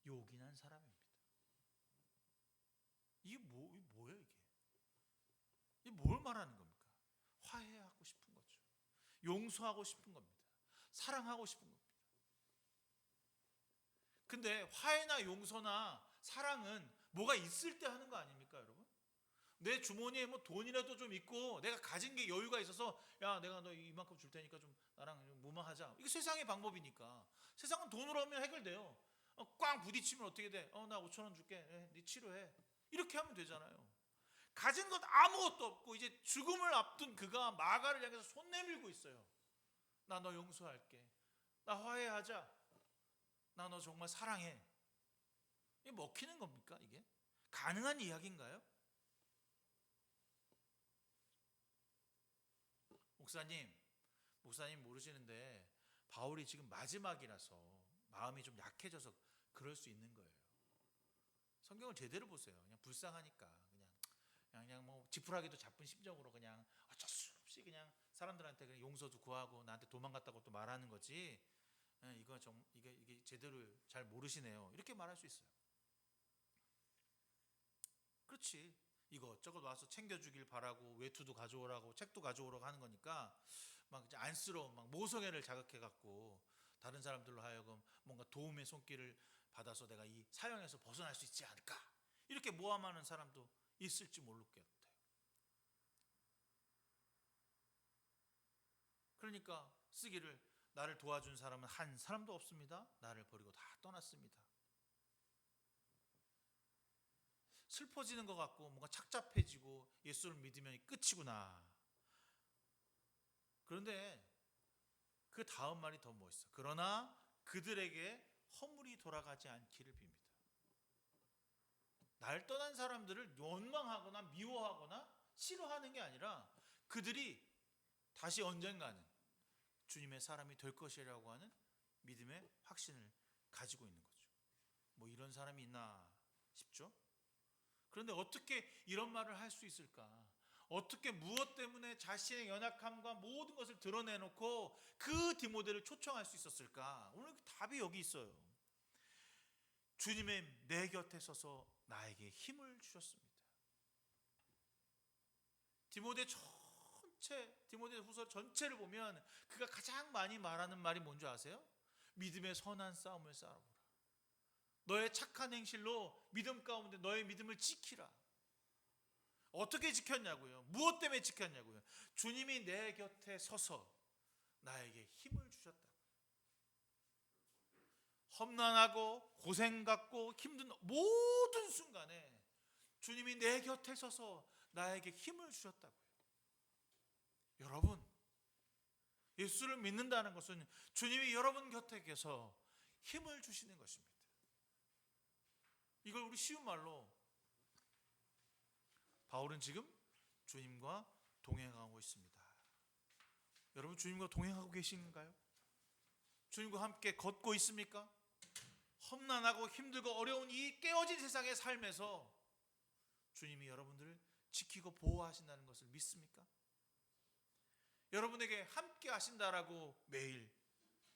요긴한 사람입니다. 이게 뭐예요 이게? 이게 뭘 말하는 겁니까? 화해하고 싶은 거죠. 용서하고 싶은 겁니다. 사랑하고 싶은 겁니다. 근데 화해나 용서나 사랑은 뭐가 있을 때 하는 거 아닙니까, 여러분? 내 주머니에 뭐 돈이라도 좀 있고 내가 가진 게 여유가 있어서 야, 내가 너 이만큼 줄 테니까 좀 나랑 무마하자. 이게 세상의 방법이니까. 세상은 돈으로 하면 해결돼요. 꽝 부딪히면 어떻게 돼? 나 5,000원 줄게. 네 치료해. 이렇게 하면 되잖아요. 가진 것 아무것도 없고 이제 죽음을 앞둔 그가 마가를 향해서 손 내밀고 있어요. 나 너 용서할게. 나 화해하자. 나 너 정말 사랑해. 이게 먹히는 겁니까 이게? 가능한 이야기인가요? 목사님 모르시는데 바울이 지금 마지막이라서 마음이 좀 약해져서 그럴 수 있는 거예요. 성경을 제대로 보세요. 그냥 불쌍하니까 그냥 뭐 지푸라기도 잡은 심정으로 그냥 어쩔 수 없이 그냥 사람들한테 그냥 용서도 구하고 나한테 도망갔다고 또 말하는 거지. 이게 제대로 잘 모르시네요. 이렇게 말할 수 있어요. 그렇지. 이것저것 와서 챙겨주길 바라고 외투도 가져오라고 책도 가져오라고 하는 거니까 막 이제 안쓰러운 막 모성애를 자극해갖고 다른 사람들로 하여금 뭔가 도움의 손길을 받아서 내가 이 사형에서 벗어날 수 있지 않을까 이렇게 모함하는 사람도 있을지 모르겠대요. 그러니까 쓰기를 나를 도와준 사람은 한 사람도 없습니다. 나를 버리고 다 떠났습니다. 슬퍼지는 것 같고 뭔가 착잡해지고 예수를 믿으면 끝이구나. 그런데 그 다음 말이 더 멋있어. 그러나 그들에게 허물이 돌아가지 않기를 빕니다. 날 떠난 사람들을 원망하거나 미워하거나 싫어하는 게 아니라 그들이 다시 언젠가는 주님의 사람이 될 것이라고 하는 믿음의 확신을 가지고 있는 거죠. 뭐 이런 사람이 있나 싶죠? 그런데 어떻게 이런 말을 할 수 있을까? 어떻게 무엇 때문에 자신의 연약함과 모든 것을 드러내놓고 그 디모데를 초청할 수 있었을까? 오늘 그 답이 여기 있어요. 주님의 내 곁에 서서 나에게 힘을 주셨습니다. 디모데 후서 전체를 보면 그가 가장 많이 말하는 말이 뭔지 아세요? 믿음의 선한 싸움을 싸우라. 너의 착한 행실로 믿음 가운데 너의 믿음을 지키라. 어떻게 지켰냐고요? 무엇 때문에 지켰냐고요? 주님이 내 곁에 서서 나에게 힘을 주셨다. 험난하고 고생 갖고 힘든 모든 순간에 주님이 내 곁에 서서 나에게 힘을 주셨다고요. 여러분, 예수를 믿는다는 것은 주님이 여러분 곁에 계서 힘을 주시는 것입니다. 이걸 우리 쉬운 말로 바울은 지금 주님과 동행하고 있습니다. 여러분, 주님과 동행하고 계신가요? 주님과 함께 걷고 있습니까? 험난하고 힘들고 어려운 이 깨어진 세상의 삶에서 주님이 여러분들을 지키고 보호하신다는 것을 믿습니까? 여러분에게 함께 하신다라고 매일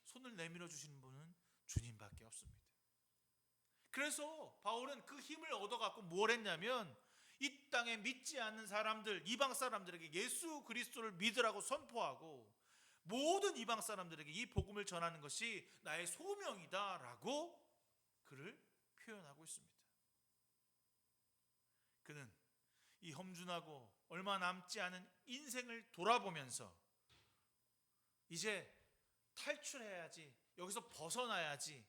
손을 내밀어 주시는 분은 주님밖에 없습니다. 그래서 바울은 그 힘을 얻어갖고 뭘 했냐면 이 땅에 믿지 않는 사람들, 이방 사람들에게 예수 그리스도를 믿으라고 선포하고 모든 이방 사람들에게 이 복음을 전하는 것이 나의 소명이다라고 그를 표현하고 있습니다. 그는 이 험준하고 얼마 남지 않은 인생을 돌아보면서 이제 탈출해야지, 여기서 벗어나야지,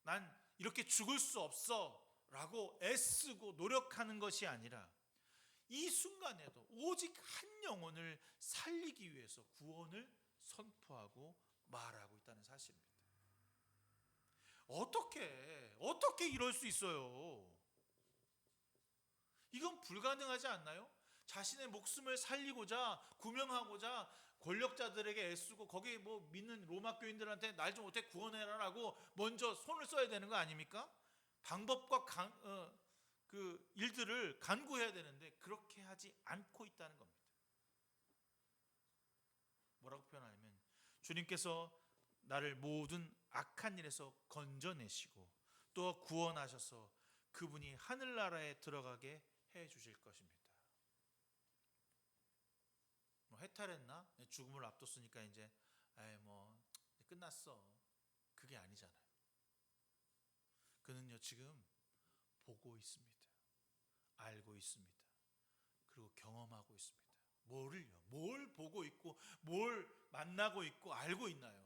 난 이렇게 죽을 수 없어 라고 애쓰고 노력하는 것이 아니라 이 순간에도 오직 한 영혼을 살리기 위해서 구원을 선포하고 말하고 있다는 사실입니다. 어떻게 이럴 수 있어요? 이건 불가능하지 않나요? 자신의 목숨을 살리고자 구명하고자 권력자들에게 애쓰고 거기에 뭐 믿는 로마 교인들한테 날 좀 어떻게 구원해라라고 먼저 손을 써야 되는 거 아닙니까? 방법과 그 일들을 간구해야 되는데 그렇게 하지 않고 있다는 겁니다. 뭐라고 표현하냐면 주님께서 나를 모든 악한 일에서 건져내시고 또 구원하셔서 그분이 하늘나라에 들어가게 해 주실 것입니다. 뭐 해탈했나? 죽음을 앞뒀으니까 이제 뭐 끝났어. 그게 아니잖아요. 그는요 지금 보고 있습니다. 알고 있습니다. 그리고 경험하고 있습니다. 뭐를요? 뭘 보고 있고 뭘 만나고 있고 알고 있나요?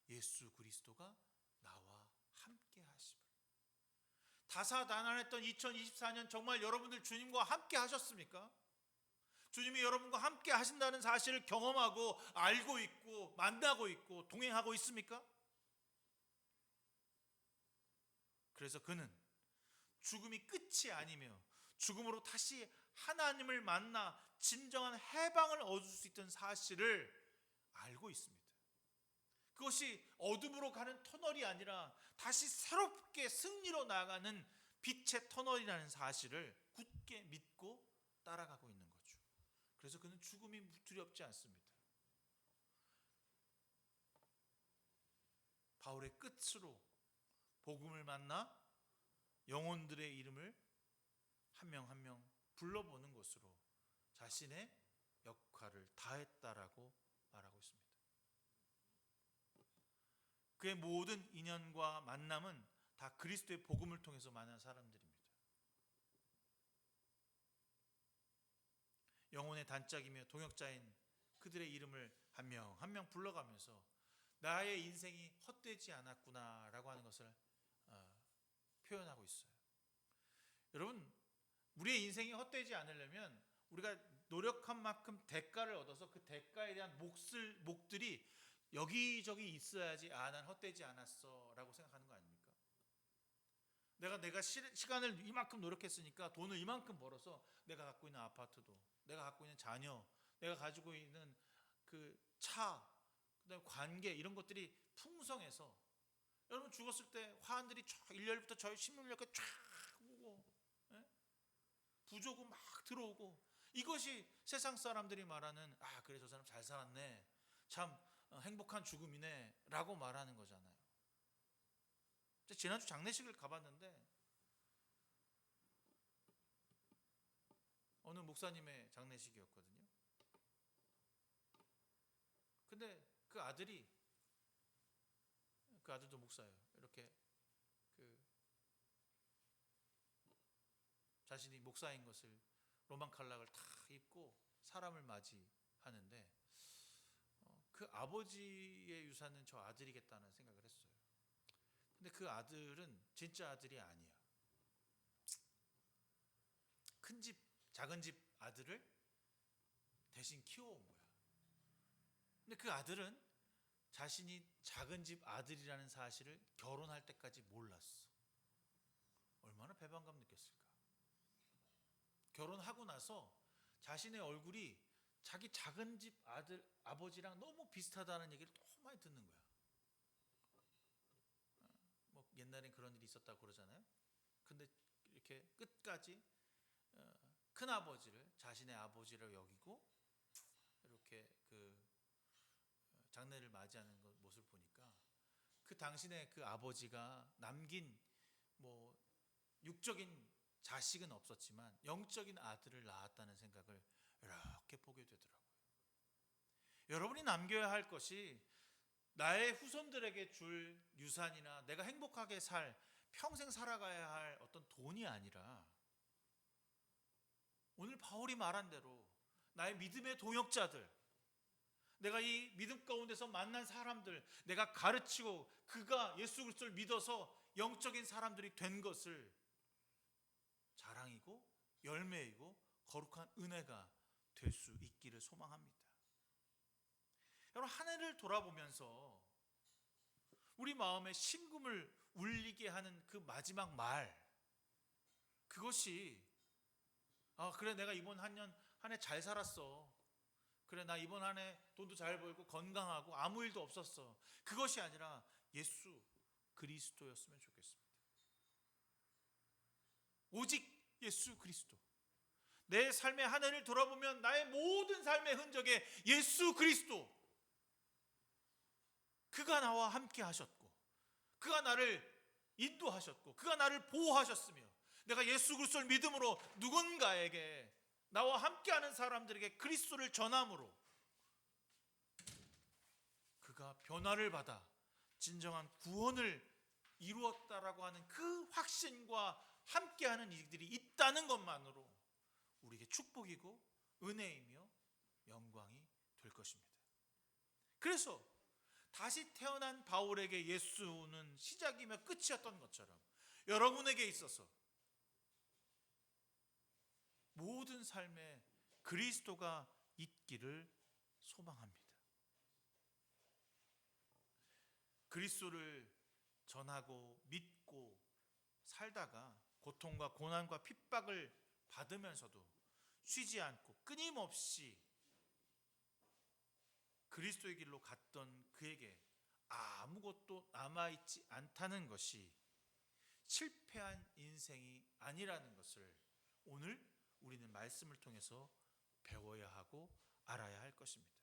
예수 그리스도가 나와 함께 하심을. 다사다난했던 2024년 정말 여러분들 주님과 함께 하셨습니까? 주님이 여러분과 함께 하신다는 사실을 경험하고 알고 있고 만나고 있고 동행하고 있습니까? 그래서 그는 죽음이 끝이 아니며 죽음으로 다시 하나님을 만나 진정한 해방을 얻을 수 있던 사실을 알고 있습니다. 그것이 어둠으로 가는 터널이 아니라 다시 새롭게 승리로 나아가는 빛의 터널이라는 사실을 굳게 믿고 따라가고 있는 거죠. 그래서 그는 죽음이 두렵지 않습니다. 바울의 끝으로 복음을 만나 영혼들의 이름을 한 명 한 명 불러보는 것으로 자신의 역할을 다했다라고 말하고 있습니다. 그의 모든 인연과 만남은 다 그리스도의 복음을 통해서 만난 사람들입니다. 영혼의 단짝이며 동역자인 그들의 이름을 한 명 한 명 불러가면서 나의 인생이 헛되지 않았구나라고 하는 것을 표현하고 있어요. 여러분, 우리의 인생이 헛되지 않으려면 우리가 노력한 만큼 대가를 얻어서 그 대가에 대한 목들이 여기저기 있어야지 난 헛되지 않았어 라고 생각하는 거 아닙니까? 내가 시간을 이만큼 노력했으니까 돈을 이만큼 벌어서 내가 갖고 있는 아파트도, 내가 갖고 있는 자녀, 내가 가지고 있는 그 차, 그다음에 관계 이런 것들이 풍성해서 여러분 죽었을 때 화환들이 일렬부터 저희 16년까지 쫙 오고 부조금 막 들어오고 이것이 세상 사람들이 말하는 그래 저 사람 잘 살았네, 참 행복한 죽음이네 라고 말하는 거잖아요. 지난주 장례식을 가봤는데 어느 목사님의 장례식이었거든요. 근데 그 아들도 목사예요. 이렇게 자신이 목사인 것을 로만 칼락을 다 입고 사람을 맞이하는데 그 아버지의 유산은 저 아들이겠다는 생각을 했어요. 근데 그 아들은 진짜 아들이 아니야. 작은 집 아들을 대신 키워온 거야. 근데 그 아들은 자신이 작은 집 아들이라는 사실을 결혼할 때까지 몰랐어. 얼마나 배반감 느꼈을까? 결혼하고 나서 자신의 얼굴이 자기 작은 집 아들 아버지랑 너무 비슷하다는 얘기를 너무 많이 듣는 거야. 뭐 옛날엔 그런 일이 있었다고 그러잖아요. 근데 이렇게 끝까지 큰 아버지를 자신의 아버지로 여기고 이렇게 그 장례를 맞이하는 모습을 보니까 그 당신의 그 아버지가 남긴 뭐 육적인 자식은 없었지만 영적인 아들을 낳았다는 생각을 이렇게 보게 되더라고요. 여러분이 남겨야 할 것이 나의 후손들에게 줄 유산이나 내가 행복하게 평생 살아가야 할 어떤 돈이 아니라 오늘 바울이 말한 대로 나의 믿음의 동역자들, 내가 이 믿음 가운데서 만난 사람들, 내가 가르치고 그가 예수 그리스도를 믿어서 영적인 사람들이 된 것을 자랑이고 열매이고 거룩한 은혜가 될 수 있기를 소망합니다. 여러분, 한 해를 돌아보면서 우리 마음에 심금을 울리게 하는 그 마지막 말, 그것이 그래, 내가 이번 한 해 잘 살았어. 그래, 나 이번 한 해 돈도 잘 벌고 건강하고 아무 일도 없었어. 그것이 아니라 예수 그리스도였으면 좋겠습니다. 오직 예수 그리스도. 내 삶의 한 해를 돌아보면 나의 모든 삶의 흔적에 예수 그리스도, 그가 나와 함께 하셨고 그가 나를 인도하셨고 그가 나를 보호하셨으며 내가 예수 그리스도를 믿음으로 누군가에게 나와 함께하는 사람들에게 그리스도를 전함으로 그가 변화를 받아 진정한 구원을 이루었다라고 하는 그 확신과 함께하는 이들이 있다는 것만으로 우리에게 축복이고 은혜이며 영광이 될 것입니다. 그래서 다시 태어난 바울에게 예수는 시작이며 끝이었던 것처럼 여러분에게 있어서 모든 삶에 그리스도가 있기를 소망합니다. 그리스도를 전하고 믿고 살다가 고통과 고난과 핍박을 받으면서도 쉬지 않고 끊임없이 그리스도의 길로 갔던 그에게 아무것도 남아있지 않다는 것이 실패한 인생이 아니라는 것을 오늘 우리는 말씀을 통해서 배워야 하고 알아야 할 것입니다.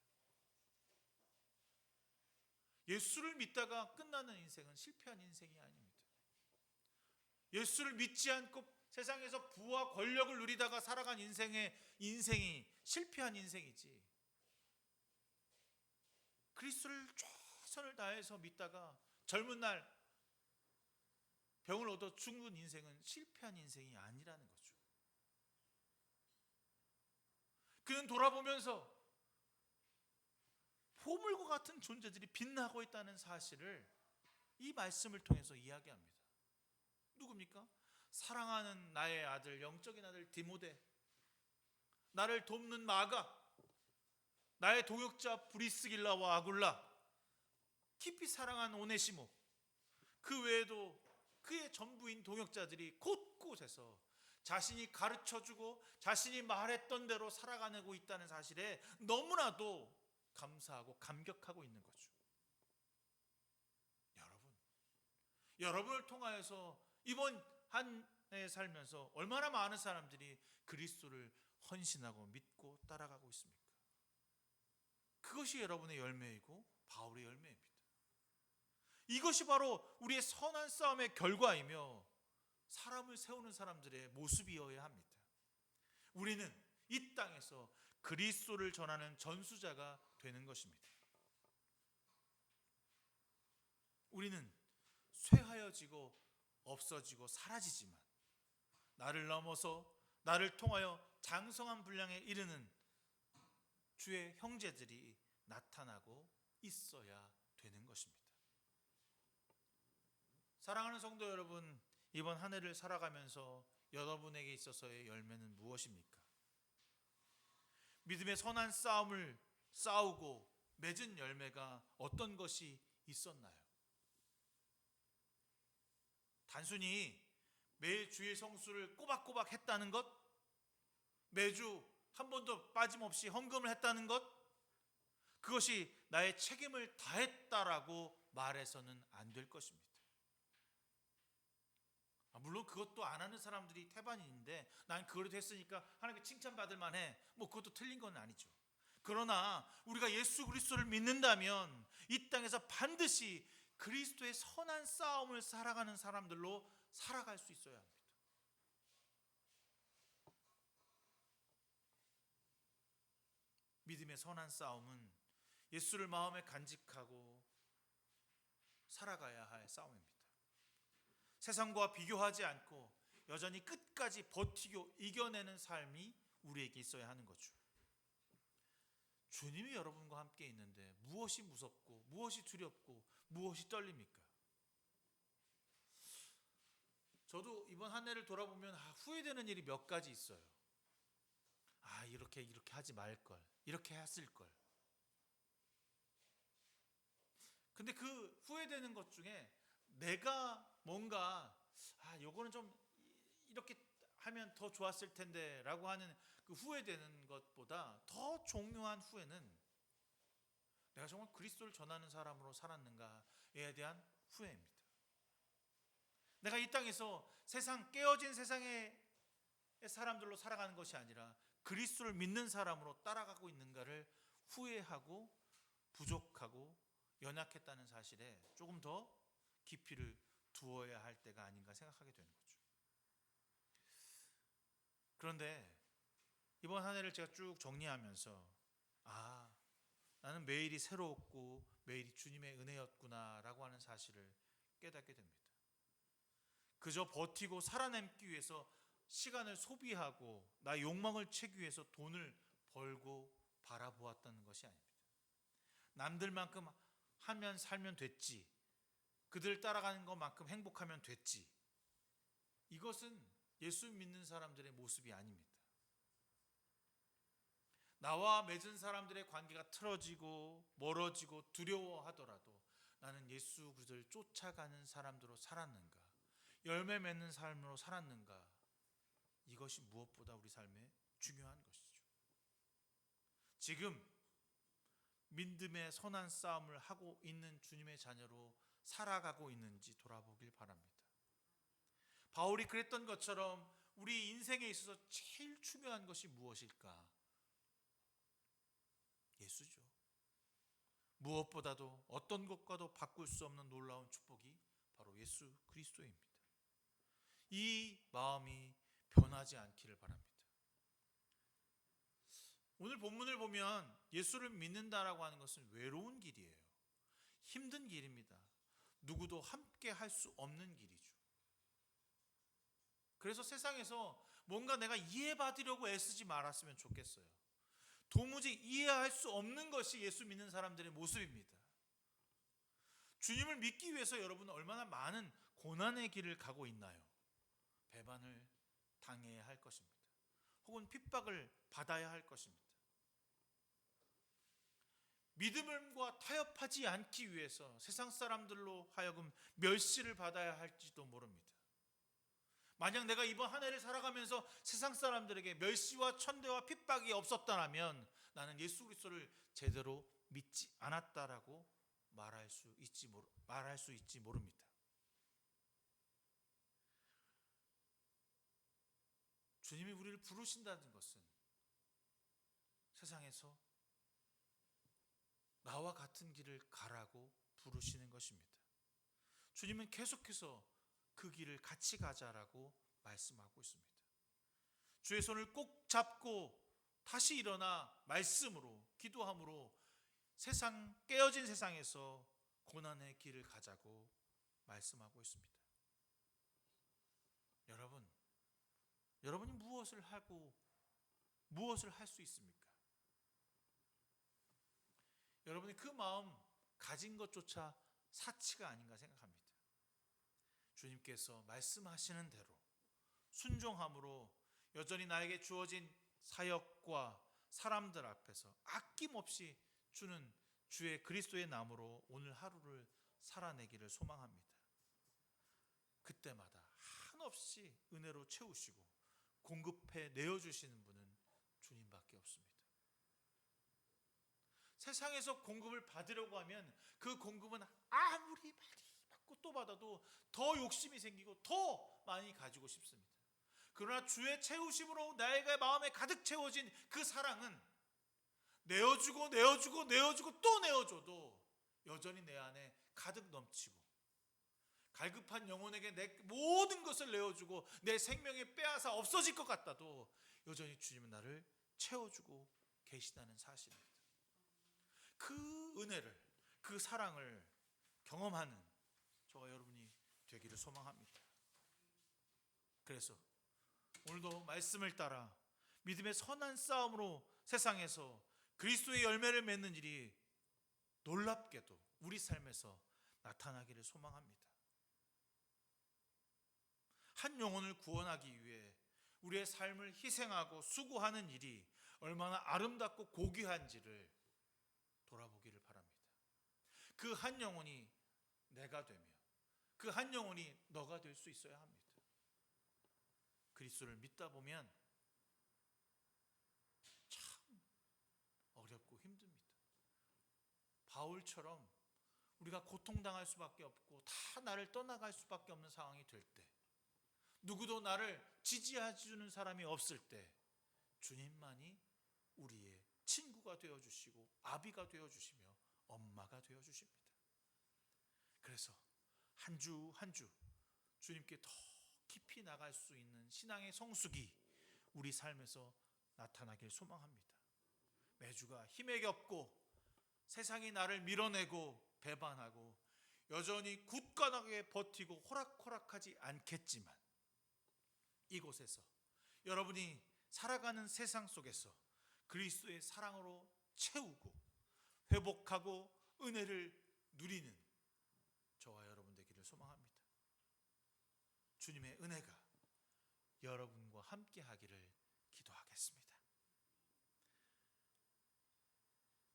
예수를 믿다가 끝나는 인생은 실패한 인생이 아닙니다. 예수를 믿지 않고 세상에서 부와 권력을 누리다가 살아간 인생이 실패한 인생이지, 그리스도를 최선을 다해서 믿다가 젊은 날 병을 얻어 죽은 인생은 실패한 인생이 아니라는 거죠. 그는 돌아보면서 보물과 같은 존재들이 빛나고 있다는 사실을 이 말씀을 통해서 이야기합니다. 누굽니까? 사랑하는 나의 아들, 영적인 아들 디모데, 나를 돕는 마가, 나의 동역자 브리스길라와 아굴라, 깊이 사랑한 오네시모, 그 외에도 그의 전부인 동역자들이 곳곳에서 자신이 가르쳐주고 자신이 말했던 대로 살아가고 있다는 사실에 너무나도 감사하고 감격하고 있는 거죠. 여러분을 통하여서 이번 한 해 살면서 얼마나 많은 사람들이 그리스도를 헌신하고 믿고 따라가고 있습니까? 그것이 여러분의 열매이고 바울의 열매입니다. 이것이 바로 우리의 선한 싸움의 결과이며 사람을 세우는 사람들의 모습이어야 합니다. 우리는 이 땅에서 그리스도를 전하는 전수자가 되는 것입니다. 우리는 쇠하여지고 없어지고 사라지지만 나를 넘어서 나를 통하여 장성한 분량에 이르는 주의 형제들이 나타나고 있어야 되는 것입니다. 사랑하는 성도 여러분, 이번 한 해를 살아가면서 여러분에게 있어서의 열매는 무엇입니까? 믿음의 선한 싸움을 싸우고 맺은 열매가 어떤 것이 있었나요? 단순히 매일 주일 성수를 꼬박꼬박 했다는 것, 매주 한 번도 빠짐없이 헌금을 했다는 것, 그것이 나의 책임을 다했다라고 말해서는 안 될 것입니다. 물론 그것도 안 하는 사람들이 태반인데 난 그래도 했으니까 하나님께 칭찬받을 만해, 뭐 그것도 틀린 건 아니죠. 그러나 우리가 예수 그리스도를 믿는다면 이 땅에서 반드시 그리스도의 선한 싸움을 살아가는 사람들로 살아갈 수 있어야 합니다. 믿음의 선한 싸움은 예수를 마음에 간직하고 살아가야 할 싸움입니다. 세상과 비교하지 않고 여전히 끝까지 버티고 이겨내는 삶이 우리에게 있어야 하는 거죠. 주님이 여러분과 함께 있는데 무엇이 무섭고 무엇이 두렵고 무엇이 떨립니까? 저도 이번 한 해를 돌아보면 후회되는 일이 몇 가지 있어요. 이렇게 하지 말걸, 이렇게 했을 걸. 근데 그 후회되는 것 중에 내가 뭔가 요거는 좀 이렇게 하면 더 좋았을 텐데 라고 하는 그 후회되는 것보다 더 중요한 후회는 내가 정말 그리스도를 전하는 사람으로 살았는가에 대한 후회입니다. 내가 이 땅에서 깨어진 세상의 사람들로 살아가는 것이 아니라 그리스도를 믿는 사람으로 따라가고 있는가를 후회하고 부족하고 연약했다는 사실에 조금 더 깊이를 두어야 할 때가 아닌가 생각하게 되는 거죠. 그런데 이번 한 해를 제가 쭉 정리하면서 나는 매일이 새로웠고 매일이 주님의 은혜였구나라고 하는 사실을 깨닫게 됩니다. 그저 버티고 살아남기 위해서 시간을 소비하고 나의 욕망을 채우기 위해서 돈을 벌고 바라보았다는 것이 아닙니다. 남들만큼 하면 살면 됐지, 그들 따라가는 것만큼 행복하면 됐지, 이것은 예수 믿는 사람들의 모습이 아닙니다. 나와 맺은 사람들의 관계가 틀어지고 멀어지고 두려워하더라도 나는 예수 그리스도를 쫓아가는 사람들로 살았는가, 열매 맺는 삶으로 살았는가, 이것이 무엇보다 우리 삶에 중요한 것이죠. 지금 믿음의 선한 싸움을 하고 있는 주님의 자녀로 살아가고 있는지 돌아보길 바랍니다. 바울이 그랬던 것처럼 우리 인생에 있어서 제일 중요한 것이 무엇일까? 예수죠. 무엇보다도 어떤 것과도 바꿀 수 없는 놀라운 축복이 바로 예수 그리스도입니다. 이 마음이 변하지 않기를 바랍니다. 오늘 본문을 보면 예수를 믿는다라고 하는 것은 외로운 길이에요. 힘든 길입니다. 누구도 함께 할 수 없는 길이죠. 그래서 세상에서 뭔가 내가 이해받으려고 애쓰지 말았으면 좋겠어요. 도무지 이해할 수 없는 것이 예수 믿는 사람들의 모습입니다. 주님을 믿기 위해서 여러분은 얼마나 많은 고난의 길을 가고 있나요? 배반을 당해야 할 것입니다. 혹은 핍박을 받아야 할 것입니다. 믿음과 타협하지 않기 위해서 세상 사람들로 하여금 멸시를 받아야 할지도 모릅니다. 만약 내가 이번 한 해를 살아가면서 세상 사람들에게 멸시와 천대와 핍박이 없었다면 나는 예수 그리스도를 제대로 믿지 않았다라고 말할 수 있지 모릅니다. 주님이 우리를 부르신다는 것은 세상에서 나와 같은 길을 가라고 부르시는 것입니다. 주님은 계속해서 그 길을 같이 가자라고 말씀하고 있습니다. 주의 손을 꼭 잡고 다시 일어나 말씀으로 기도함으로 깨어진 세상에서 고난의 길을 가자고 말씀하고 있습니다. 여러분이 무엇을 하고 무엇을 할 수 있습니까? 여러분이 그 마음 가진 것조차 사치가 아닌가 생각합니다. 주님께서 말씀하시는 대로 순종함으로 여전히 나에게 주어진 사역과 사람들 앞에서 아낌없이 주는 주의 그리스도의 나무로 오늘 하루를 살아내기를 소망합니다. 그때마다 한없이 은혜로 채우시고 공급해 내어주시는 분은 주님밖에 없습니다. 세상에서 공급을 받으려고 하면 그 공급은 아무리 많이 받고 또 받아도 더 욕심이 생기고 더 많이 가지고 싶습니다. 그러나 주의 채우심으로 나의 마음에 가득 채워진 그 사랑은 내어주고 또 내어줘도 여전히 내 안에 가득 넘치고, 갈급한 영혼에게 내 모든 것을 내어주고 내 생명에 빼앗아 없어질 것 같다도 여전히 주님은 나를 채워주고 계시다는 사실입니다. 그 은혜를, 그 사랑을 경험하는 저와 여러분이 되기를 소망합니다. 그래서 오늘도 말씀을 따라 믿음의 선한 싸움으로 세상에서 그리스도의 열매를 맺는 일이 놀랍게도 우리 삶에서 나타나기를 소망합니다. 한 영혼을 구원하기 위해 우리의 삶을 희생하고 수고하는 일이 얼마나 아름답고 고귀한지를 돌아보기를 바랍니다. 그 한 영혼이 내가 되며 그 한 영혼이 너가 될 수 있어야 합니다. 그리스도를 믿다 보면 참 어렵고 힘듭니다. 바울처럼 우리가 고통당할 수밖에 없고 다 나를 떠나갈 수밖에 없는 상황이 될 때, 누구도 나를 지지해 주는 사람이 없을 때 주님만이 우리의 친구가 되어주시고 아비가 되어주시며 엄마가 되어주십니다. 그래서 한 주 한 주 주님께 더 깊이 나갈 수 있는 신앙의 성숙이 우리 삶에서 나타나길 소망합니다. 매주가 힘에 겹고 세상이 나를 밀어내고 배반하고 여전히 굳건하게 버티고 호락호락하지 않겠지만, 이곳에서 여러분이 살아가는 세상 속에서 그리스도의 사랑으로 채우고 회복하고 은혜를 누리는 저와 여러분 되기를 소망합니다. 주님의 은혜가 여러분과 함께 하기를 기도하겠습니다.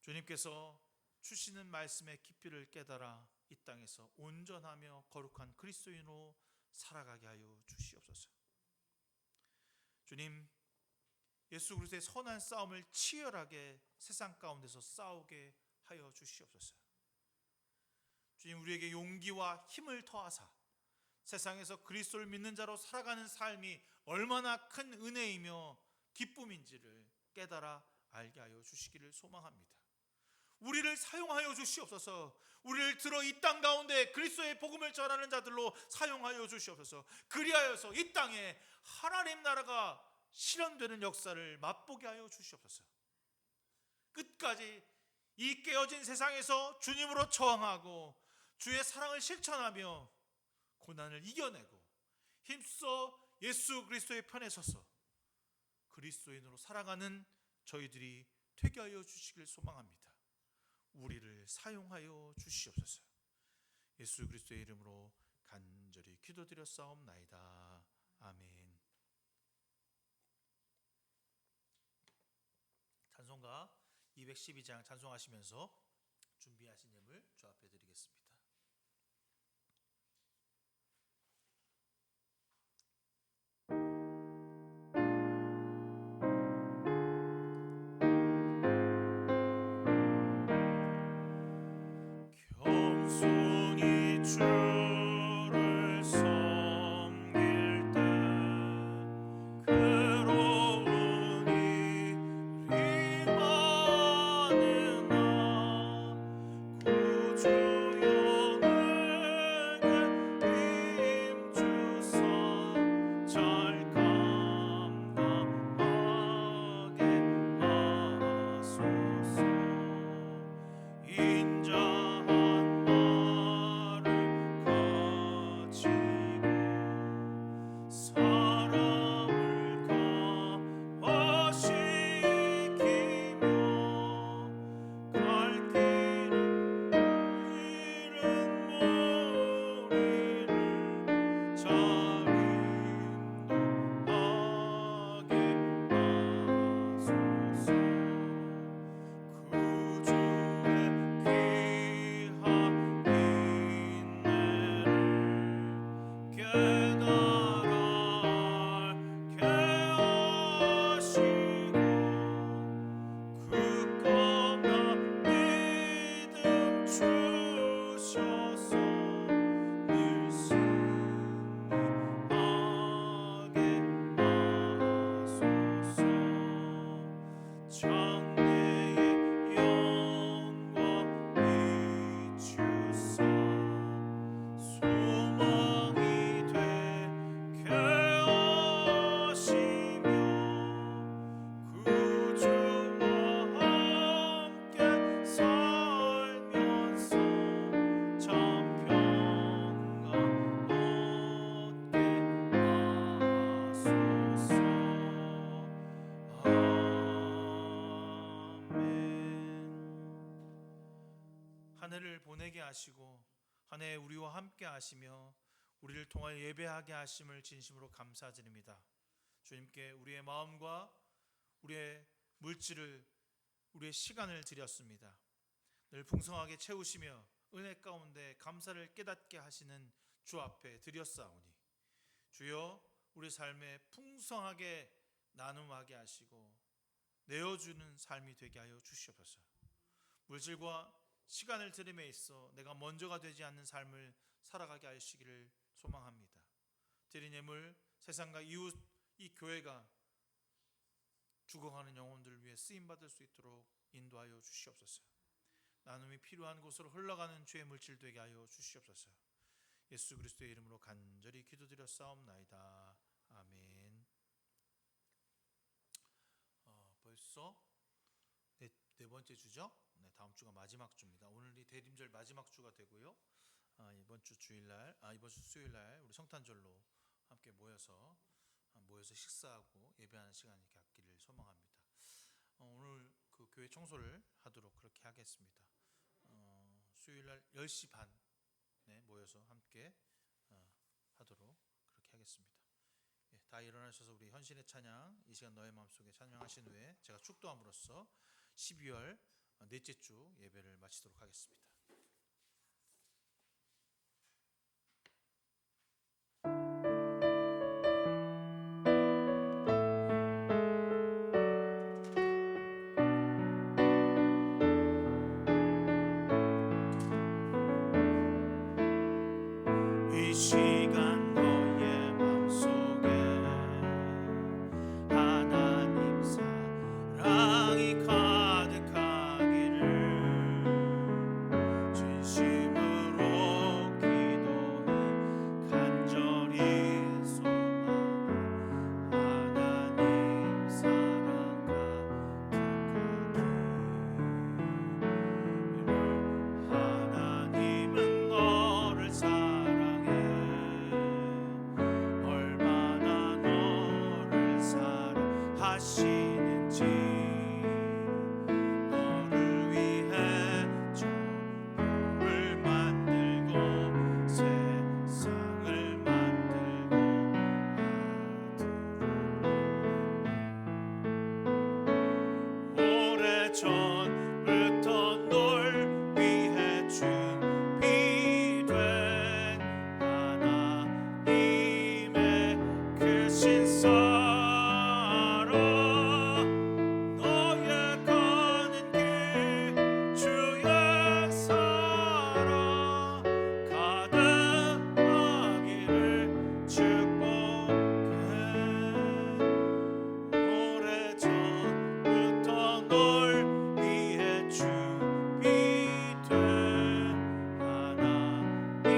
주님께서 주시는 말씀의 깊이를 깨달아 이 땅에서 온전하며 거룩한 그리스도인으로 살아가게 하여 주시옵소서. 주님, 예수 그리스도의 선한 싸움을 치열하게 세상 가운데서 싸우게 하여 주시옵소서. 주님, 우리에게 용기와 힘을 더하사 세상에서 그리스도를 믿는 자로 살아가는 삶이 얼마나 큰 은혜이며 기쁨인지를 깨달아 알게 하여 주시기를 소망합니다. 우리를 사용하여 주시옵소서. 우리를 들어 이 땅 가운데 그리스도의 복음을 전하는 자들로 사용하여 주시옵소서. 그리하여서 이 땅에 하나님 나라가 실현되는 역사를 맛보게 하여 주시옵소서. 끝까지 이 깨어진 세상에서 주님으로 저항하고 주의 사랑을 실천하며 고난을 이겨내고 힘써 예수 그리스도의 편에 서서 그리스도인으로 살아가는 저희들이 되게 하여 주시길 소망합니다. 우리를 사용하여 주시옵소서. 예수 그리스도의 이름으로 간절히 기도드렸사옵나이다. 아멘. 찬송가 212장 찬송하시면서 준비하신 예물 주 앞에 드리겠습니다. 겸손히 주를 섬길 때 괴로운 일이 많으나 구주여 한 해를 보내게 하시고 한 해 우리와 함께 하시며 우리를 통하여 예배하게 하심을 진심으로 감사드립니다. 주님께 우리의 마음과 우리의 물질을, 우리의 시간을 드렸습니다. 늘 풍성하게 채우시며 은혜 가운데 감사를 깨닫게 하시는 주 앞에 드렸사오니 주여 우리 삶에 풍성하게 나눔하게 하시고 내어주는 삶이 되게 하여 주시옵소서. 물질과 시간을 드림에 있어 내가 먼저가 되지 않는 삶을 살아가게 하시기를 소망합니다. 드린 예물, 세상과 이웃, 이 교회가 죽어가는 영혼들을 위해 쓰임받을 수 있도록 인도하여 주시옵소서. 나눔이 필요한 곳으로 흘러가는 주의 물질 되게 하여 주시옵소서. 예수 그리스도의 이름으로 간절히 기도드렸사옵나이다. 아멘. 벌써 네 번째 주죠? 네, 다음 주가 마지막 주입니다. 오늘이 대림절 마지막 주가 되고요. 이번 주 수요일날 우리 성탄절로 함께 모여서 식사하고 예배하는 시간이 갖기를 소망합니다. 오늘 그 교회 청소를 하도록 그렇게 하겠습니다. 수요일날 10시 반 모여서 함께 하도록 그렇게 하겠습니다. 다 일어나셔서 우리 헌신의 찬양, 이 시간 너의 마음속에 찬양하신 후에 제가 축도함으로써 12월 넷째 주 예배를 마치도록 하겠습니다. 이 시간 너의 마음속에 하나님 사랑이 가득하기를 진심으로 기도해 간절히 소망해. 하나님 사랑 가득하기를. 하나님은 너를 사랑해. 얼마나 너를 사랑하시는지 너를 위해 천국을 만들고 세상을 만들고 아들을 오래전부터 널 위해 준비된 하나님의 그 신사랑 너의 가는 길 주의 사랑 가득하기를 축복해. 오래전부터 널 위해 준비된 하나님의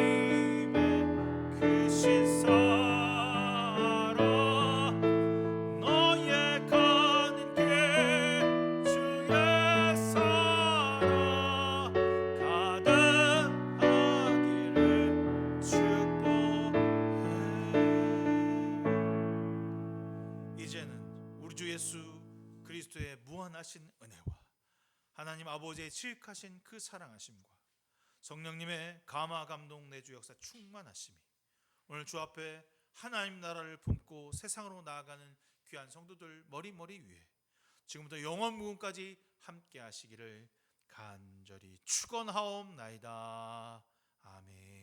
그 신사랑 너의 가는 길 주의 사랑 가득하기를 축복해. 이제는 우리 주 예수 그리스도의 무한하신 은혜와 하나님 아버지의 지극하신 그 사랑하심과 성령님의 감화 감동 내주 역사 충만하심이 오늘 주 앞에 하나님 나라를 품고 세상으로 나아가는 귀한 성도들 머리 위에 지금부터 영원 무궁까지 함께 하시기를 간절히 축원하옵나이다. 아멘.